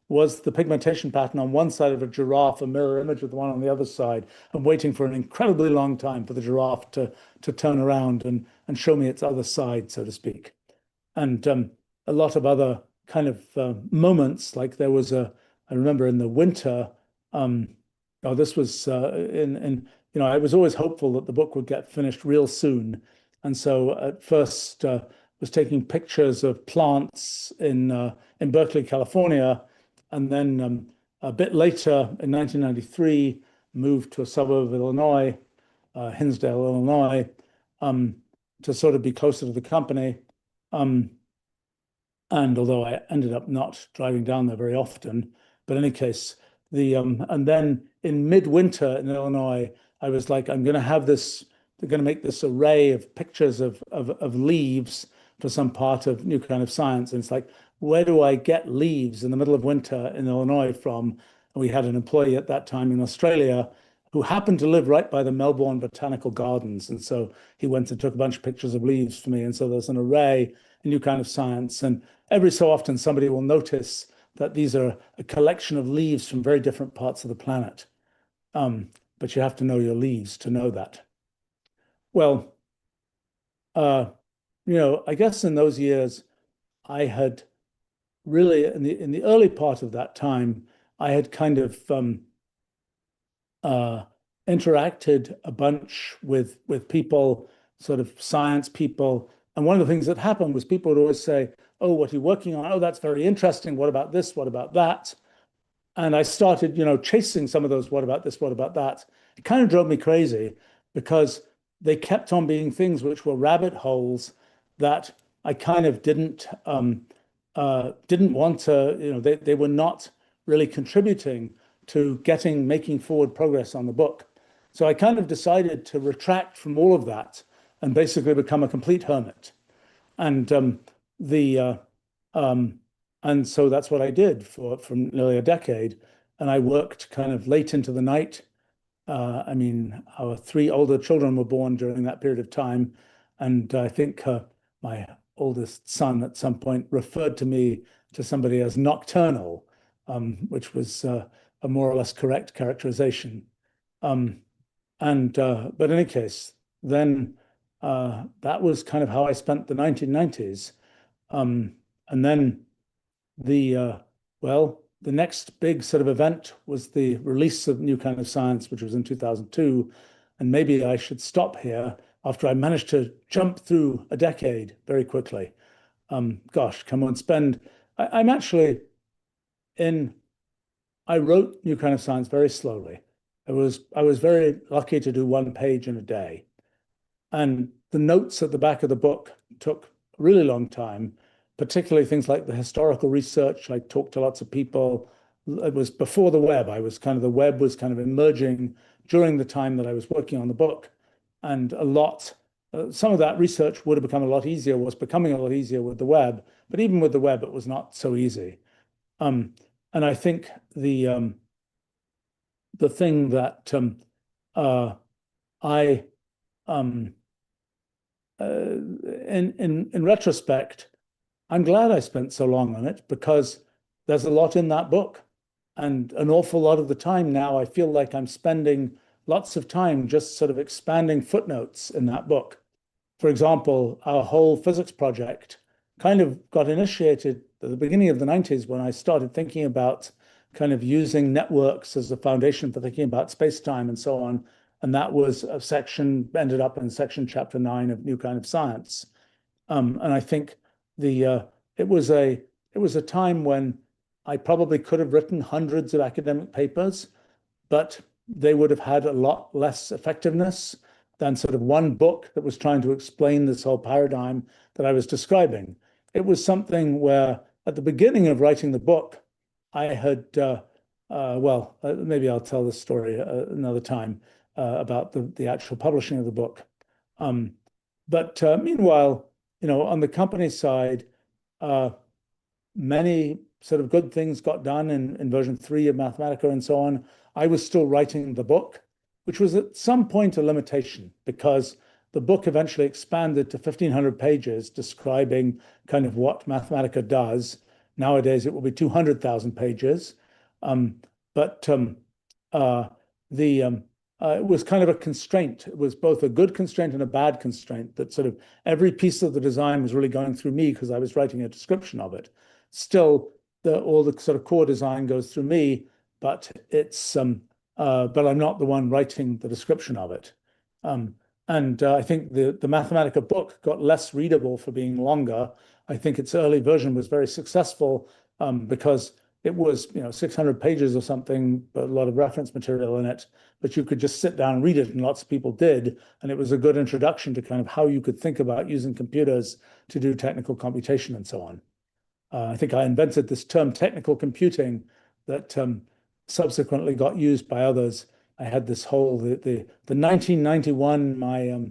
was the pigmentation pattern on one side of a giraffe a mirror image of the one on the other side, and waiting for an incredibly long time for the giraffe to turn around and show me its other side, so to speak. And a lot of other kind of moments, like I remember in the winter, um, oh, this was I was always hopeful that the book would get finished real soon. And so at first was taking pictures of plants in Berkeley, California, and then a bit later in 1993 moved to a suburb of Illinois, Hinsdale, Illinois, um, to sort of be closer to the company. Um, and although I ended up not driving down there very often, but in any case, and then in midwinter in Illinois, I was like, I'm going to have this. They're going to make this array of pictures of leaves for some part of new kind of science, and it's like, where do I get leaves in the middle of winter in Illinois from? And we had an employee at that time in Australia who happened to live right by the Melbourne Botanical Gardens, and so he went and took a bunch of pictures of leaves for me, and so there's an array in new kind of science, and every so often somebody will notice that these are a collection of leaves from very different parts of the planet. But you have to know your leaves to know that. Well, uh, I guess in those years, I had really in the early part of that time, I had kind of uh, interacted a bunch with people, sort of science people. And one of the things that happened was people would always say, "Oh, what are you working on? Oh, that's very interesting. What about this? What about that?" And I started, chasing some of those, what about this, what about that? It kind of drove me crazy because they kept on being things which were rabbit holes that I kind of didn't want to, they were not really contributing to making forward progress on the book. So I kind of decided to retract from all of that and basically become a complete hermit. And the um, and so that's what I did for nearly a decade. And I worked kind of late into the night. I mean, our three older children were born during that period of time. And I think my oldest son at some point referred to me to somebody as nocturnal, which was a more or less correct characterization. Um, but in any case, then that was kind of how I spent the 1990s. And then the the next big sort of event was the release of New Kind of Science, which was in 2002. And maybe I should stop here after I managed to jump through a decade very quickly. Gosh, come on, I'm actually in. I wrote New Kind of Science very slowly. I was very lucky to do one page in a day. And the notes at the back of the book took a really long time, particularly things like the historical research. I talked to lots of people. It was before the web. The web was kind of emerging during the time that I was working on the book. And some of that research would have become a lot easier, was becoming a lot easier with the web. But even with the web, it was not so easy. Um, and I think the thing that I um, in retrospect, I'm glad I spent so long on it because there's a lot in that book. And an awful lot of the time now, I feel like I'm spending lots of time just sort of expanding footnotes in that book. For example, our whole physics project kind of got initiated at the beginning of the 90s when I started thinking about kind of using networks as a foundation for thinking about space-time and so on. And that was a section, ended up in section chapter 9 of New Kind of Science. And I think the it was a time when I probably could have written hundreds of academic papers, but they would have had a lot less effectiveness than sort of one book that was trying to explain this whole paradigm that I was describing. It was something where at the beginning of writing the book, I had, maybe I'll tell this story another time about the actual publishing of the book. Um, But meanwhile, on the company side, uh, many sort of good things got done in version 3 of Mathematica and so on. I was still writing the book, which was at some point a limitation because the book eventually expanded to 1,500 pages describing kind of what Mathematica does. Nowadays, it will be 200,000 pages. Um, but uh, the It was kind of a constraint. It was both a good constraint and a bad constraint that sort of every piece of the design was really going through me because I was writing a description of it. Still, all the sort of core design goes through me, but but I'm not the one writing the description of it. Um, and I think the Mathematica book got less readable for being longer. I think its early version was very successful because it was 600 pages or something, but a lot of reference material in it. But you could just sit down and read it, and lots of people did. And it was a good introduction to kind of how you could think about using computers to do technical computation and so on. I think I invented this term technical computing that subsequently got used by others. I had this whole the 1991 my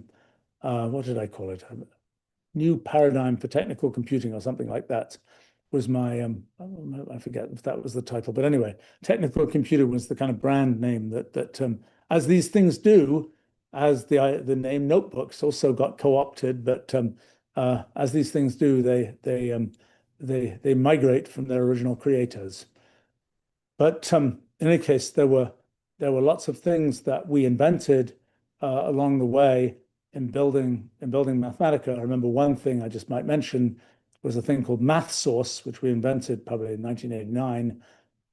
what did I call it? A new paradigm for technical computing or something like that was my I forget if that was the title, but anyway, technical computer was the kind of brand name that as these things do, as the name notebooks also got co-opted, but as these things do, they migrate from their original creators. But in any case, there were lots of things that we invented along the way in building Mathematica. I remember one thing I just might mention was a thing called MathSource, which we invented probably in 1989.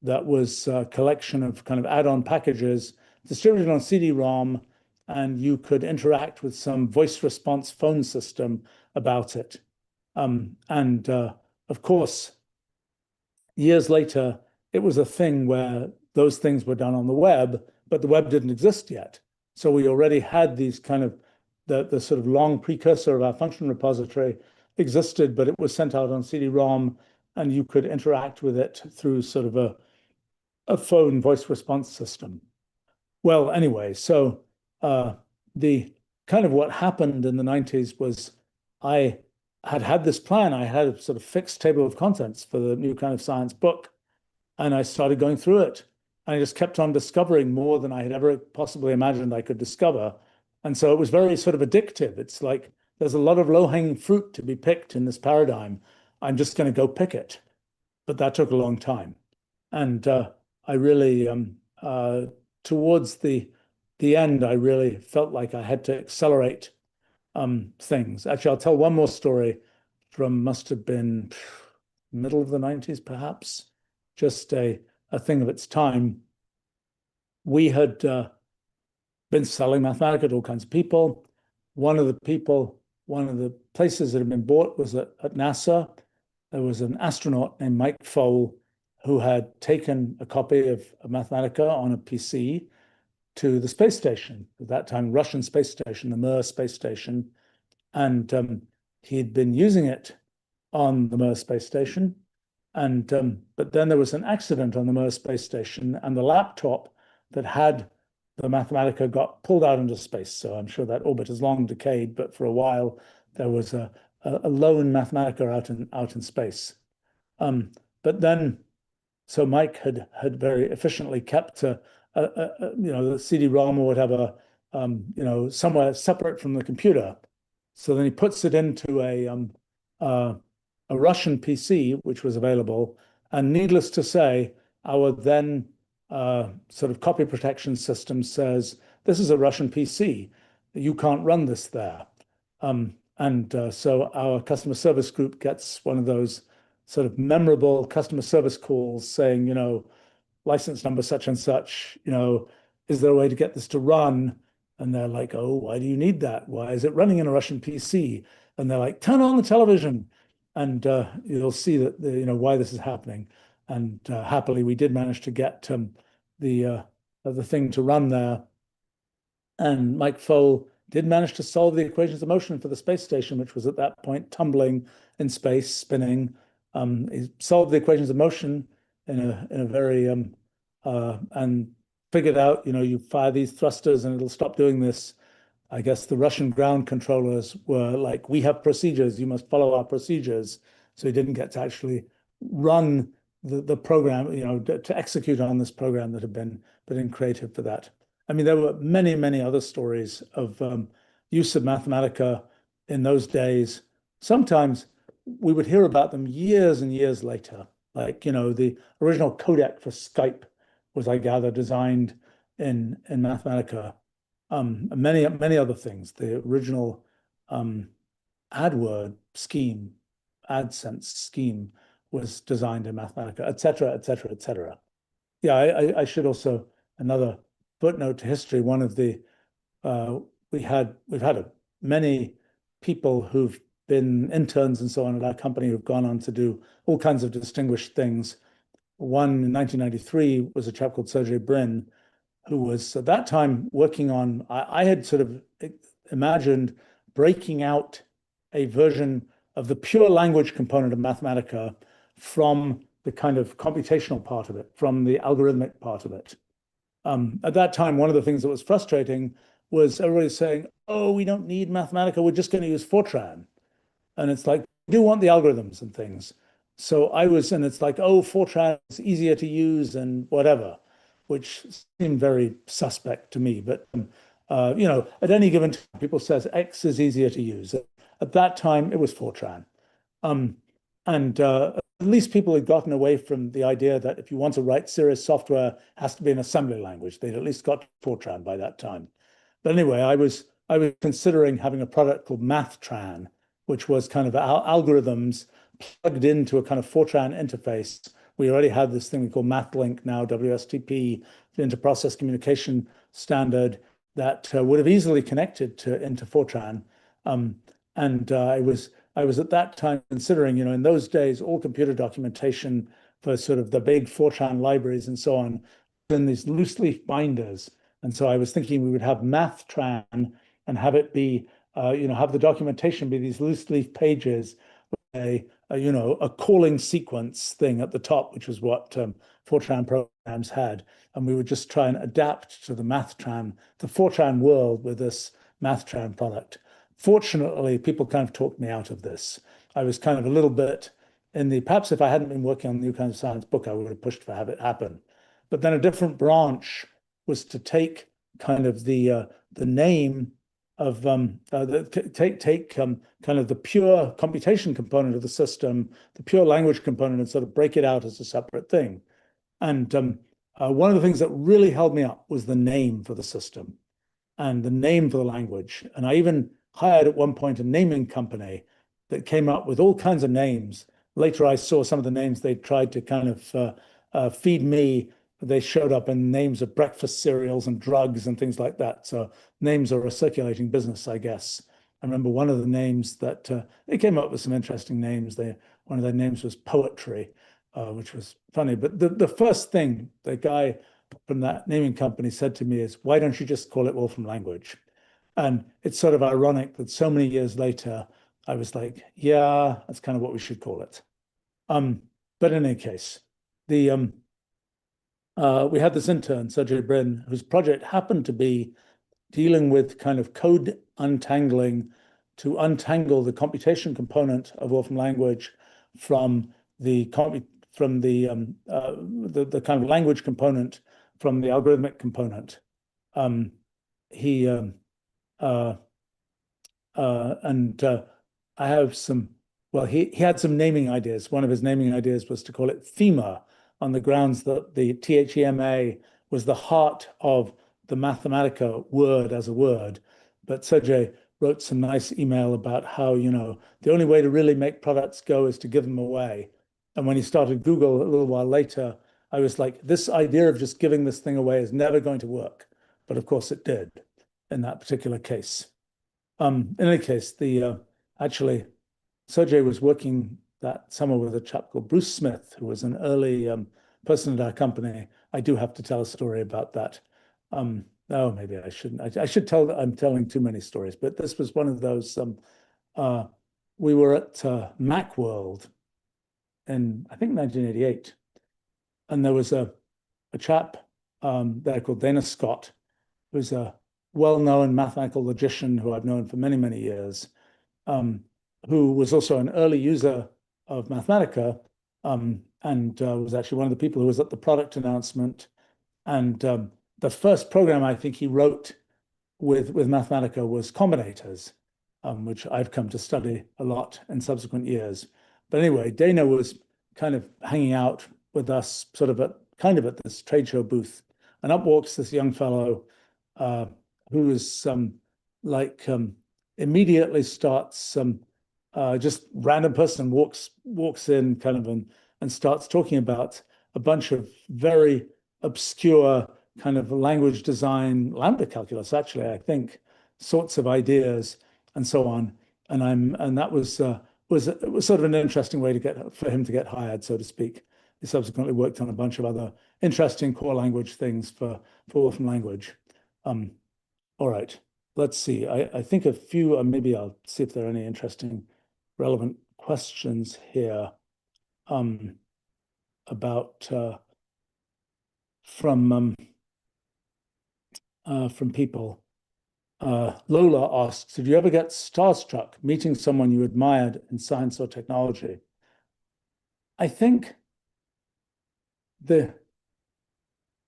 That was a collection of kind of add-on packages distributed on CD-ROM, and you could interact with some voice response phone system about it. And of course, years later, it was a thing where those things were done on the web, but the web didn't exist yet. So we already had these kind of the sort of long precursor of our function repository existed, but it was sent out on CD-ROM, and you could interact with it through sort of a phone voice response system. Well, anyway, so the kind of what happened in the 90s was I had this plan. I had a sort of fixed table of contents for the new kind of science book, and I started going through it. And I just kept on discovering more than I had ever possibly imagined I could discover. And so it was very sort of addictive. It's like there's a lot of low-hanging fruit to be picked in this paradigm. I'm just going to go pick it. But that took a long time. And I really, towards the end, I really felt like I had to accelerate things. Actually, I'll tell one more story from must have been middle of the 90s, perhaps, just a thing of its time. We had been selling Mathematica to all kinds of people. One of the places that had been bought was at NASA. There was an astronaut named Mike Foale who had taken a copy of Mathematica on a PC to the space station, at that time, Russian space station, the Mir space station. And he'd been using it on the Mir space station. But then there was an accident on the Mir space station, and the laptop that had the Mathematica got pulled out into space. So I'm sure that orbit has long decayed, but for a while there was a lone Mathematica out in space. But then, so Mike had very efficiently kept the CD-ROM or whatever, somewhere separate from the computer. So then he puts it into a Russian PC, which was available. And needless to say, our then sort of copy protection system says, this is a Russian PC. You can't run this there. So our customer service group gets one of those sort of memorable customer service calls saying, license number such and such, is there a way to get this to run? And they're like, oh, why do you need that? Why is it running in a Russian PC? And they're like, turn on the television, and you'll see that why this is happening. And happily, we did manage to get the thing to run there. And Mike Foale did manage to solve the equations of motion for the space station, which was at that point tumbling in space, spinning. He solved the equations of motion in a very and figured out, you fire these thrusters and it'll stop doing this. I guess the Russian ground controllers were like, we have procedures, you must follow our procedures. So he didn't get to actually run the program, to execute on this program that had been created for that. I mean, there were many, many other stories of use of Mathematica in those days. Sometimes we would hear about them years and years later. Like, the original codec for Skype was, I gather, designed in Mathematica. Many, many other things. The original AdWord scheme, AdSense scheme was designed in Mathematica, et cetera, et cetera, et cetera. Yeah, I should also, another footnote to history, one of the we've had many people who've been interns and so on at our company who've gone on to do all kinds of distinguished things. One in 1993 was a chap called Sergey Brin, who was at that time working on, I had sort of imagined breaking out a version of the pure language component of Mathematica from the kind of computational part of it, from the algorithmic part of it. At that time, one of the things that was frustrating was everybody saying, oh, we don't need Mathematica, we're just going to use Fortran. And it's like, we do want the algorithms and things. So and it's like, oh, Fortran is easier to use and whatever, which seemed very suspect to me. But, at any given time, people says X is easier to use. At that time, it was Fortran. And at least people had gotten away from the idea that if you want to write serious software, it has to be an assembly language. They'd at least got Fortran by that time. But anyway, I was considering having a product called MathTran, which was kind of algorithms plugged into a kind of Fortran interface. We already had this thing we call MathLink, now WSTP, the inter-process communication standard that would have easily connected into Fortran. And I was at that time considering, in those days, all computer documentation for sort of the big Fortran libraries and so on in these loose leaf binders. And so I was thinking we would have MathTran and have it be, have the documentation be these loose leaf pages with a calling sequence thing at the top, which was what Fortran programs had. And we would just try and adapt to the Fortran world with this MathTran product. Fortunately, people kind of talked me out of this. I was kind of a little bit perhaps if I hadn't been working on the New Kinds of Science book, I would have pushed for have it happen. But then a different branch was to take kind of the name of take kind of the pure computation component of the system, the pure language component, and sort of break it out as a separate thing. And one of the things that really held me up was the name for the system and the name for the language. And I even hired at one point a naming company that came up with all kinds of names. Later, I saw some of the names they tried to kind of feed me. They showed up in names of breakfast cereals and drugs and things like that. So names are a circulating business, I guess. I remember one of the names that they came up with some interesting names. One of their names was Poetry, which was funny. But the first thing the guy from that naming company said to me is, why don't you just call it Wolfram Language? And it's sort of ironic that so many years later, I was like, yeah, that's kind of what we should call it. But in any case, we had this intern, Sergey Brin, whose project happened to be dealing with kind of code untangling to untangle the computation component of Wolfram Language from the kind of language component from the algorithmic component. He I have he had some naming ideas. One of his naming ideas was to call it thema on the grounds that the THEMA was the heart of the Mathematica word as a word. But Sergey wrote some nice email about how, the only way to really make products go is to give them away. And when he started Google a little while later, I was like, this idea of just giving this thing away is never going to work. But of course it did in that particular case. In any case, actually, Sergey was working that summer with a chap called Bruce Smith, who was an early person at our company. I do have to tell a story about that. Oh, maybe I shouldn't. I should tell. I'm telling too many stories, but this was one of those. We were at Macworld in, I think, 1988, and there was a chap there called Dana Scott, who's a well-known mathematical logician who I've known for many, many years, um, who was also an early user of Mathematica, and was actually one of the people who was at the product announcement. And the first program I think he wrote with Mathematica was combinators, which I've come to study a lot in subsequent years. But anyway, Dana was kind of hanging out with us, sort of at this trade show booth, and up walks this young fellow uh, who is like immediately starts just random person walks in kind of and starts talking about a bunch of very obscure kind of language design, lambda calculus, actually, I think, sorts of ideas and so on. And that was it was sort of an interesting way to get for him to get hired, so to speak. He subsequently worked on a bunch of other interesting core language things for Wolfram language. Um, all right, let's see. I think a few, maybe I'll see if there are any interesting, relevant questions here about from people. Lola asks, did you ever get starstruck meeting someone you admired in science or technology? I think the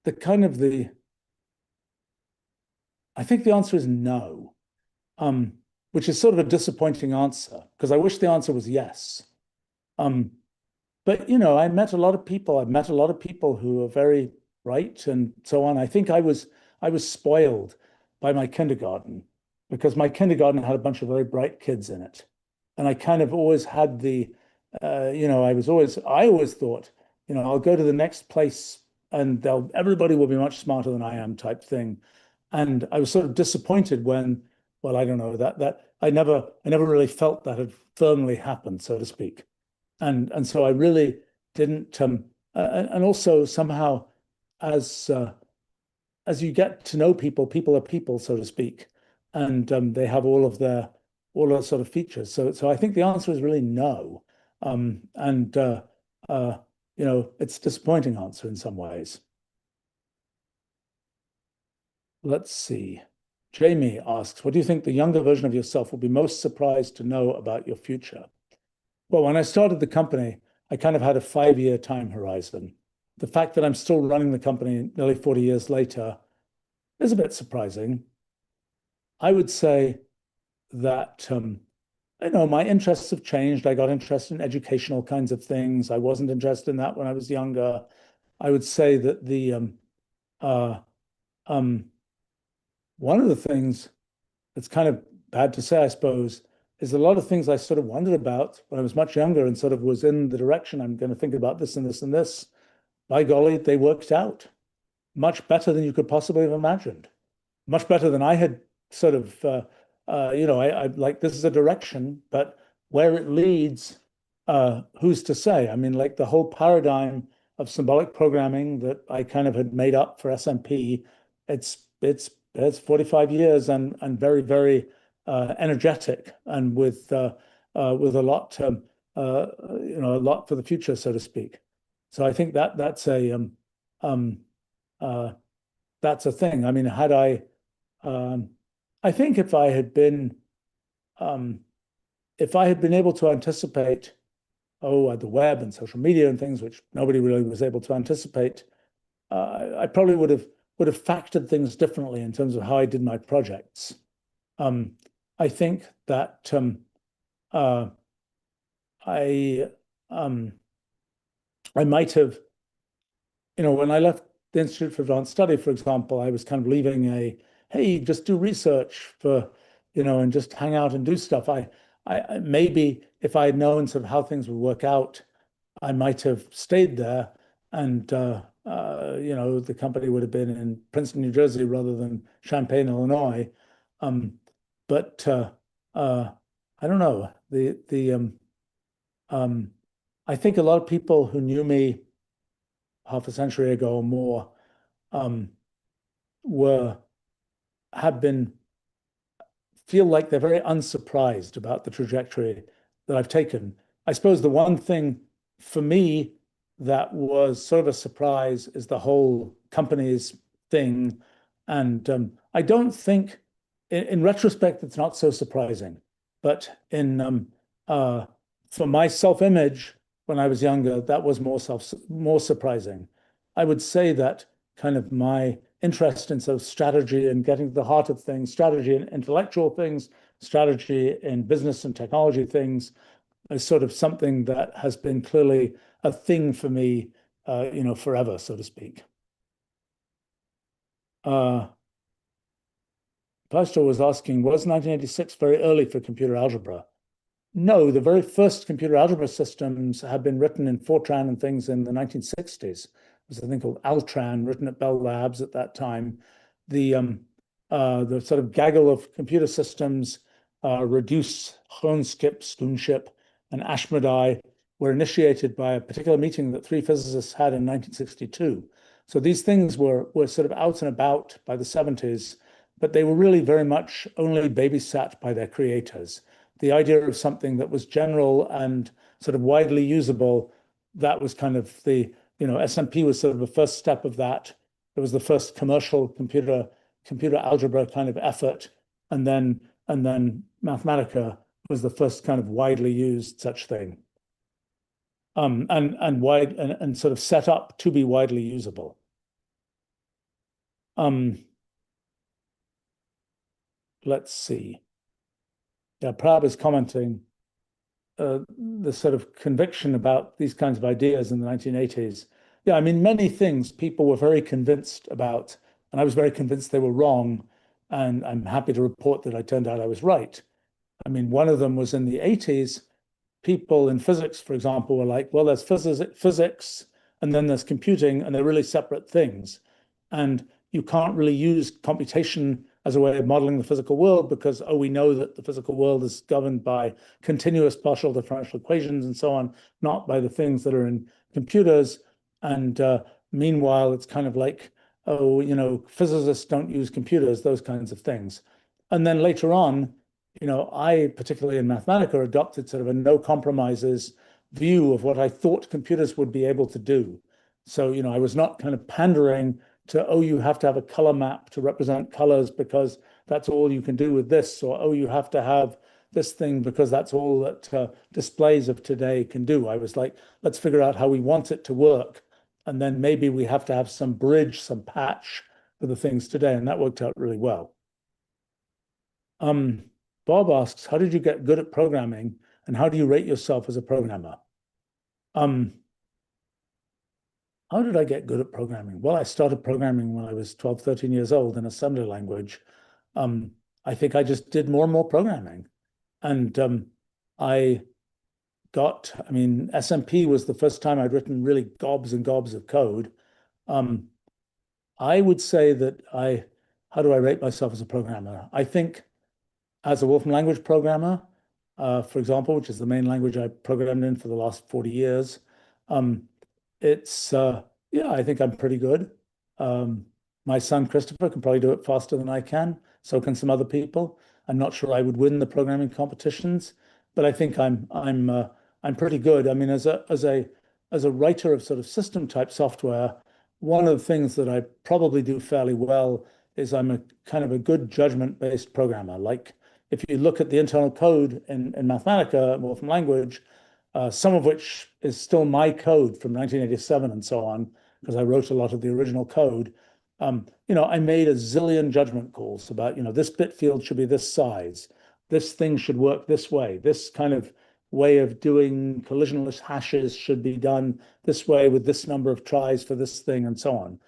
the kind of the I think the answer is no, um, which is sort of a disappointing answer because I wish the answer was yes. Um, but I met a lot of people. I've met a lot of people who are very bright and so on. I think I was spoiled by my kindergarten because my kindergarten had a bunch of very bright kids in it, and I kind of always had I always thought, I'll go to the next place and everybody will be much smarter than I am type thing. And I was sort of disappointed when, well, I don't know, that I never really felt that had firmly happened, so to speak. And so I really didn't and also somehow as as you get to know people, people are people, so to speak, and they have all those sort of features. So I think the answer is really no, and uh, it's a disappointing answer in some ways. Let's see. Jamie asks, what do you think the younger version of yourself will be most surprised to know about your future? Well, when I started the company, I kind of had a 5-year time horizon. The fact that I'm still running the company nearly 40 years later is a bit surprising. I would say that my interests have changed. I got interested in educational kinds of things. I wasn't interested in that when I was younger. I would say that the uh, um, one of the things that's kind of bad to say, I suppose, is a lot of things I sort of wondered about when I was much younger and sort of was in the direction I'm going to think about this and this and this. By golly, they worked out much better than you could possibly have imagined, much better than I had sort of, I like this is a direction, but where it leads, who's to say? I mean, like the whole paradigm of symbolic programming that I kind of had made up for SMP, it's 45 years and very, very energetic and with a lot for the future, so to speak. So I think um, uh, that's a thing. I mean, um, I think um, if I had been able to anticipate, the web and social media and things which nobody really was able to anticipate, I probably would have factored things differently in terms of how I did my projects. Um, I think that uh, I um, I might have, when I left the Institute for Advanced Study, for example, I was kind of leaving hey, just do research and just hang out and do stuff. Maybe if I had known sort of how things would work out, I might have stayed there, and the company would have been in Princeton, New Jersey, rather than Champaign, Illinois. Um, but I don't know. Um, I think a lot of people who knew me half a century ago or more um, were have been feel like they're very unsurprised about the trajectory that I've taken. I suppose the one thing for me that was sort of a surprise is the whole companies thing. And I don't think, in retrospect, it's not so surprising. But uh, for my self-image when I was younger, that was more surprising. I would say that kind of my interest in sort of strategy and getting to the heart of things, strategy in intellectual things, strategy in business and technology things, is sort of something that has been clearly a thing for me, forever, so to speak. Uh, Pastor was asking, was 1986 very early for computer algebra? No, the very first computer algebra systems have been written in Fortran and things in the 1960s. There's a thing called Altran written at Bell Labs at that time. The sort of gaggle of computer systems, Reduce, Skip, Spoonship, and Ashmedai were initiated by a particular meeting that three physicists had in 1962. So these things were sort of out and about by the 70s, but they were really very much only babysat by their creators. The idea of something that was general and sort of widely usable, that was kind of SMP was sort of the first step of that. It was the first commercial computer algebra kind of effort, and then Mathematica was the first kind of widely used such thing, and sort of set up to be widely usable. Let's see. Yeah, Prab is commenting the sort of conviction about these kinds of ideas in the 1980s. Yeah, I mean, many things people were very convinced about, and I was very convinced they were wrong. And I'm happy to report that I turned out I was right. I mean, one of them was in the 80s, people in physics, for example, were like, well, there's physics and then there's computing, and they're really separate things. And you can't really use computation as a way of modeling the physical world because, oh, we know that the physical world is governed by continuous partial differential equations and so on, not by the things that are in computers. And meanwhile, it's kind of like, oh, physicists don't use computers, those kinds of things. And then later on, I, particularly in Mathematica, adopted sort of a no compromises view of what I thought computers would be able to do. So, I was not kind of pandering to, oh, you have to have a color map to represent colors because that's all you can do with this, or, oh, you have to have this thing because that's all that displays of today can do. I was like, let's figure out how we want it to work. And then maybe we have to have some bridge, some patch for the things today. And that worked out really well. Bob asks, how did you get good at programming and how do you rate yourself as a programmer? How did I get good at programming? Well, I started programming when I was 12, 13 years old in assembly language. I think I just did more and more programming. And I mean, SMP was the first time I'd written really gobs and gobs of code. I would say that how do I rate myself as a programmer? I think as a Wolfram language programmer, for example, which is the main language I programmed in for the last 40 years, yeah, I think I'm pretty good. My son Christopher can probably do it faster than I can. So can some other people. I'm not sure I would win the programming competitions, but I think I'm pretty good. I mean, as a writer of sort of system type software, one of the things that I probably do fairly well is I'm a kind of a good judgment based programmer. Like if you look at the internal code in Mathematica, Wolfram language, some of which is still my code from 1987 and so on, because I wrote a lot of the original code. I made a zillion judgment calls about, this bit field should be this size, this thing should work this way, this kind of way of doing collisionless hashes should be done this way with this number of tries for this thing and so on.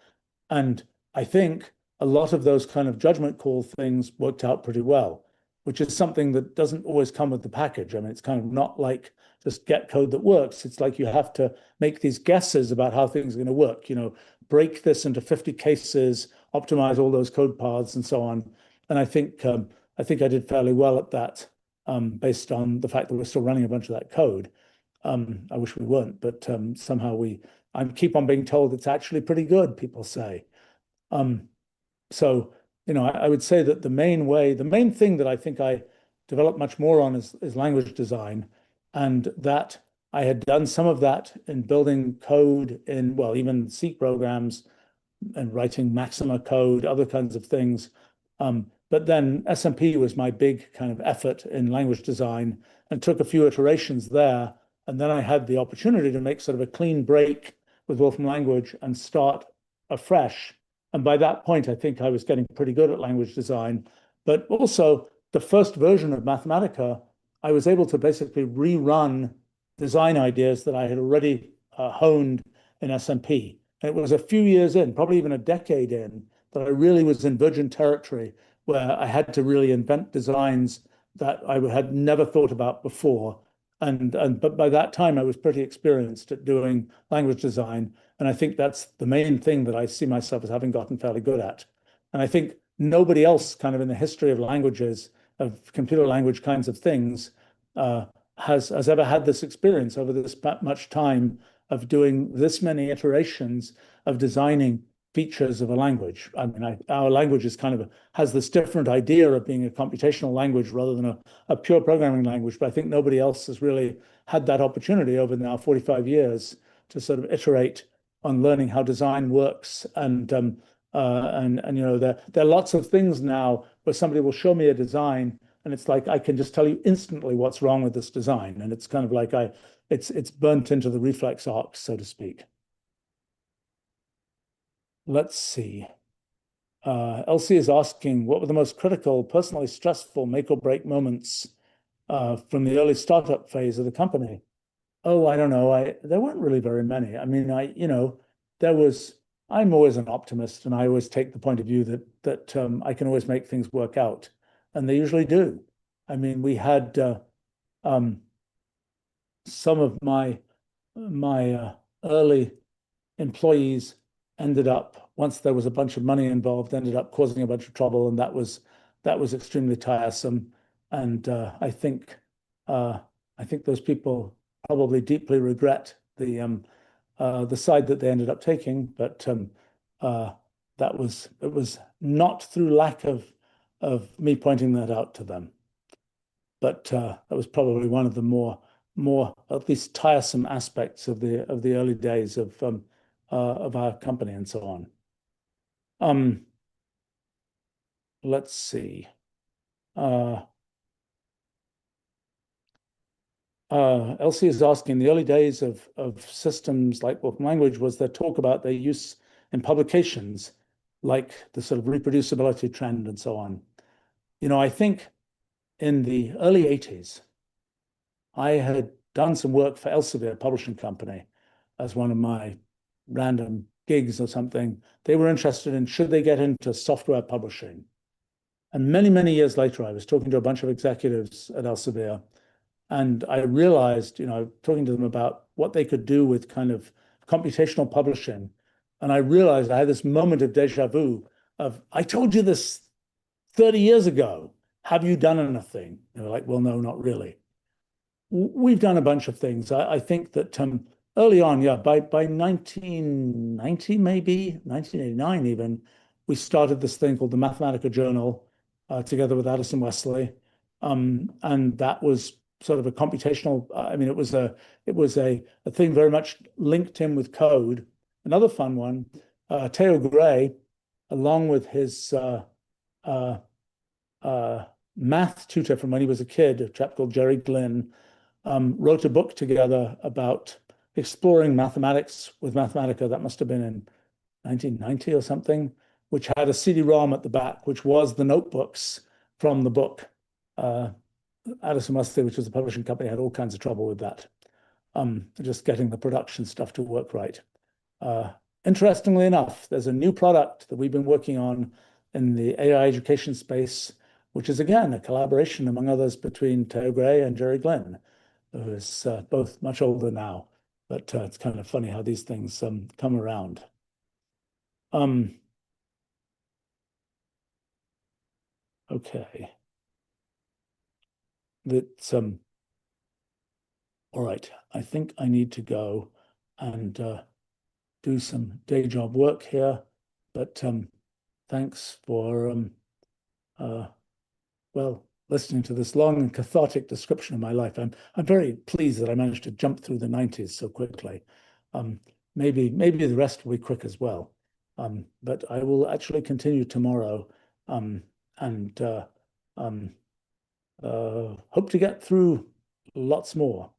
And I think a lot of those kind of judgment call things worked out pretty well, which is something that doesn't always come with the package. I mean, it's kind of not like just get code that works. It's like you have to make these guesses about how things are going to work, break this into 50 cases, optimize all those code paths and so on. And I think I did fairly well at that, based on the fact that we're still running a bunch of that code. I wish we weren't, but somehow I keep on being told it's actually pretty good, people say. So, I would say that the main thing that I think I developed much more on is language design, and that I had done some of that in building code in, well, even C programs and writing Maxima code, other kinds of things. But then SMP was my big kind of effort in language design and took a few iterations there. And then I had the opportunity to make sort of a clean break with Wolfram language and start afresh. And by that point, I think I was getting pretty good at language design. But also, the first version of Mathematica, I was able to basically rerun design ideas that I had already honed in SMP. And it was a few years in, probably even a decade in, that I really was in virgin territory where I had to really invent designs that I had never thought about before. But by that time, I was pretty experienced at doing language design. And I think that's the main thing that I see myself as having gotten fairly good at. And I think nobody else kind of in the history of languages, of computer language kinds of things, has ever had this experience over this much time of doing this many iterations of designing features of a language. I mean, our language is kind of has this different idea of being a computational language rather than a pure programming language. But I think nobody else has really had that opportunity over now 45 years to sort of iterate on learning how design works. And you know, there are lots of things now where somebody will show me a design and it's like I can just tell you instantly what's wrong with this design. And it's kind of like it's burnt into the reflex arc, so to speak. Let's see. Elsie is asking, what were the most critical, personally stressful make or break moments from the early startup phase of the company? Oh, I don't know. There weren't really very many. I mean, you know, I'm always an optimist and I always take the point of view that I can always make things work out. And they usually do. I mean, we had some of my early employees ended up, once there was a bunch of money involved, ended up causing a bunch of trouble, and that was extremely tiresome. And I think those people probably deeply regret the side that they ended up taking. But it was not through lack of me pointing that out to them. But that was probably one of the more at least tiresome aspects of the early days of our company and so on. Let's see. Elsie is asking, the early days of systems like Wolfram language, was there talk about their use in publications, like the sort of reproducibility trend and so on? You know, I think in the early 80s, I had done some work for Elsevier Publishing Company as one of my random gigs or something. They were interested in should they get into software publishing. And many, many years later, I was talking to a bunch of executives at Elsevier, and I realized, you know, talking to them about what they could do with kind of computational publishing. And I realized I had this moment of deja vu of, I told you this 30 years ago. Have you done anything? They were like, well, no, not really. We've done a bunch of things. I think that early on, yeah, by 1990, maybe 1989 even, we started this thing called the Mathematica Journal together with Addison Wesley. And that was sort of a computational, I mean, it was a thing very much linked in with code. Another fun one, Theo Gray, along with his math tutor from when he was a kid, a chap called Jerry Glynn, wrote a book together about exploring mathematics with Mathematica. That must have been in 1990 or something, which had a CD-ROM at the back, which was the notebooks from the book. Addison Wesley, which was the publishing company, had all kinds of trouble with that, just getting the production stuff to work right. Interestingly enough, there's a new product that we've been working on in the AI education space, which is, again, a collaboration, among others, between Theo Gray and Jerry Glynn, who is both much older now. But it's kind of funny how these things come around. Okay. That's all right. I think I need to go and do some day job work here. But thanks for well, listening to this long and cathartic description of my life. I'm very pleased that I managed to jump through the 90s so quickly. Maybe the rest will be quick as well. But I will actually continue tomorrow and um, hope to get through lots more.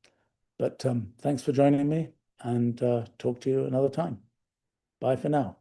But thanks for joining me, and talk to you another time. Bye for now.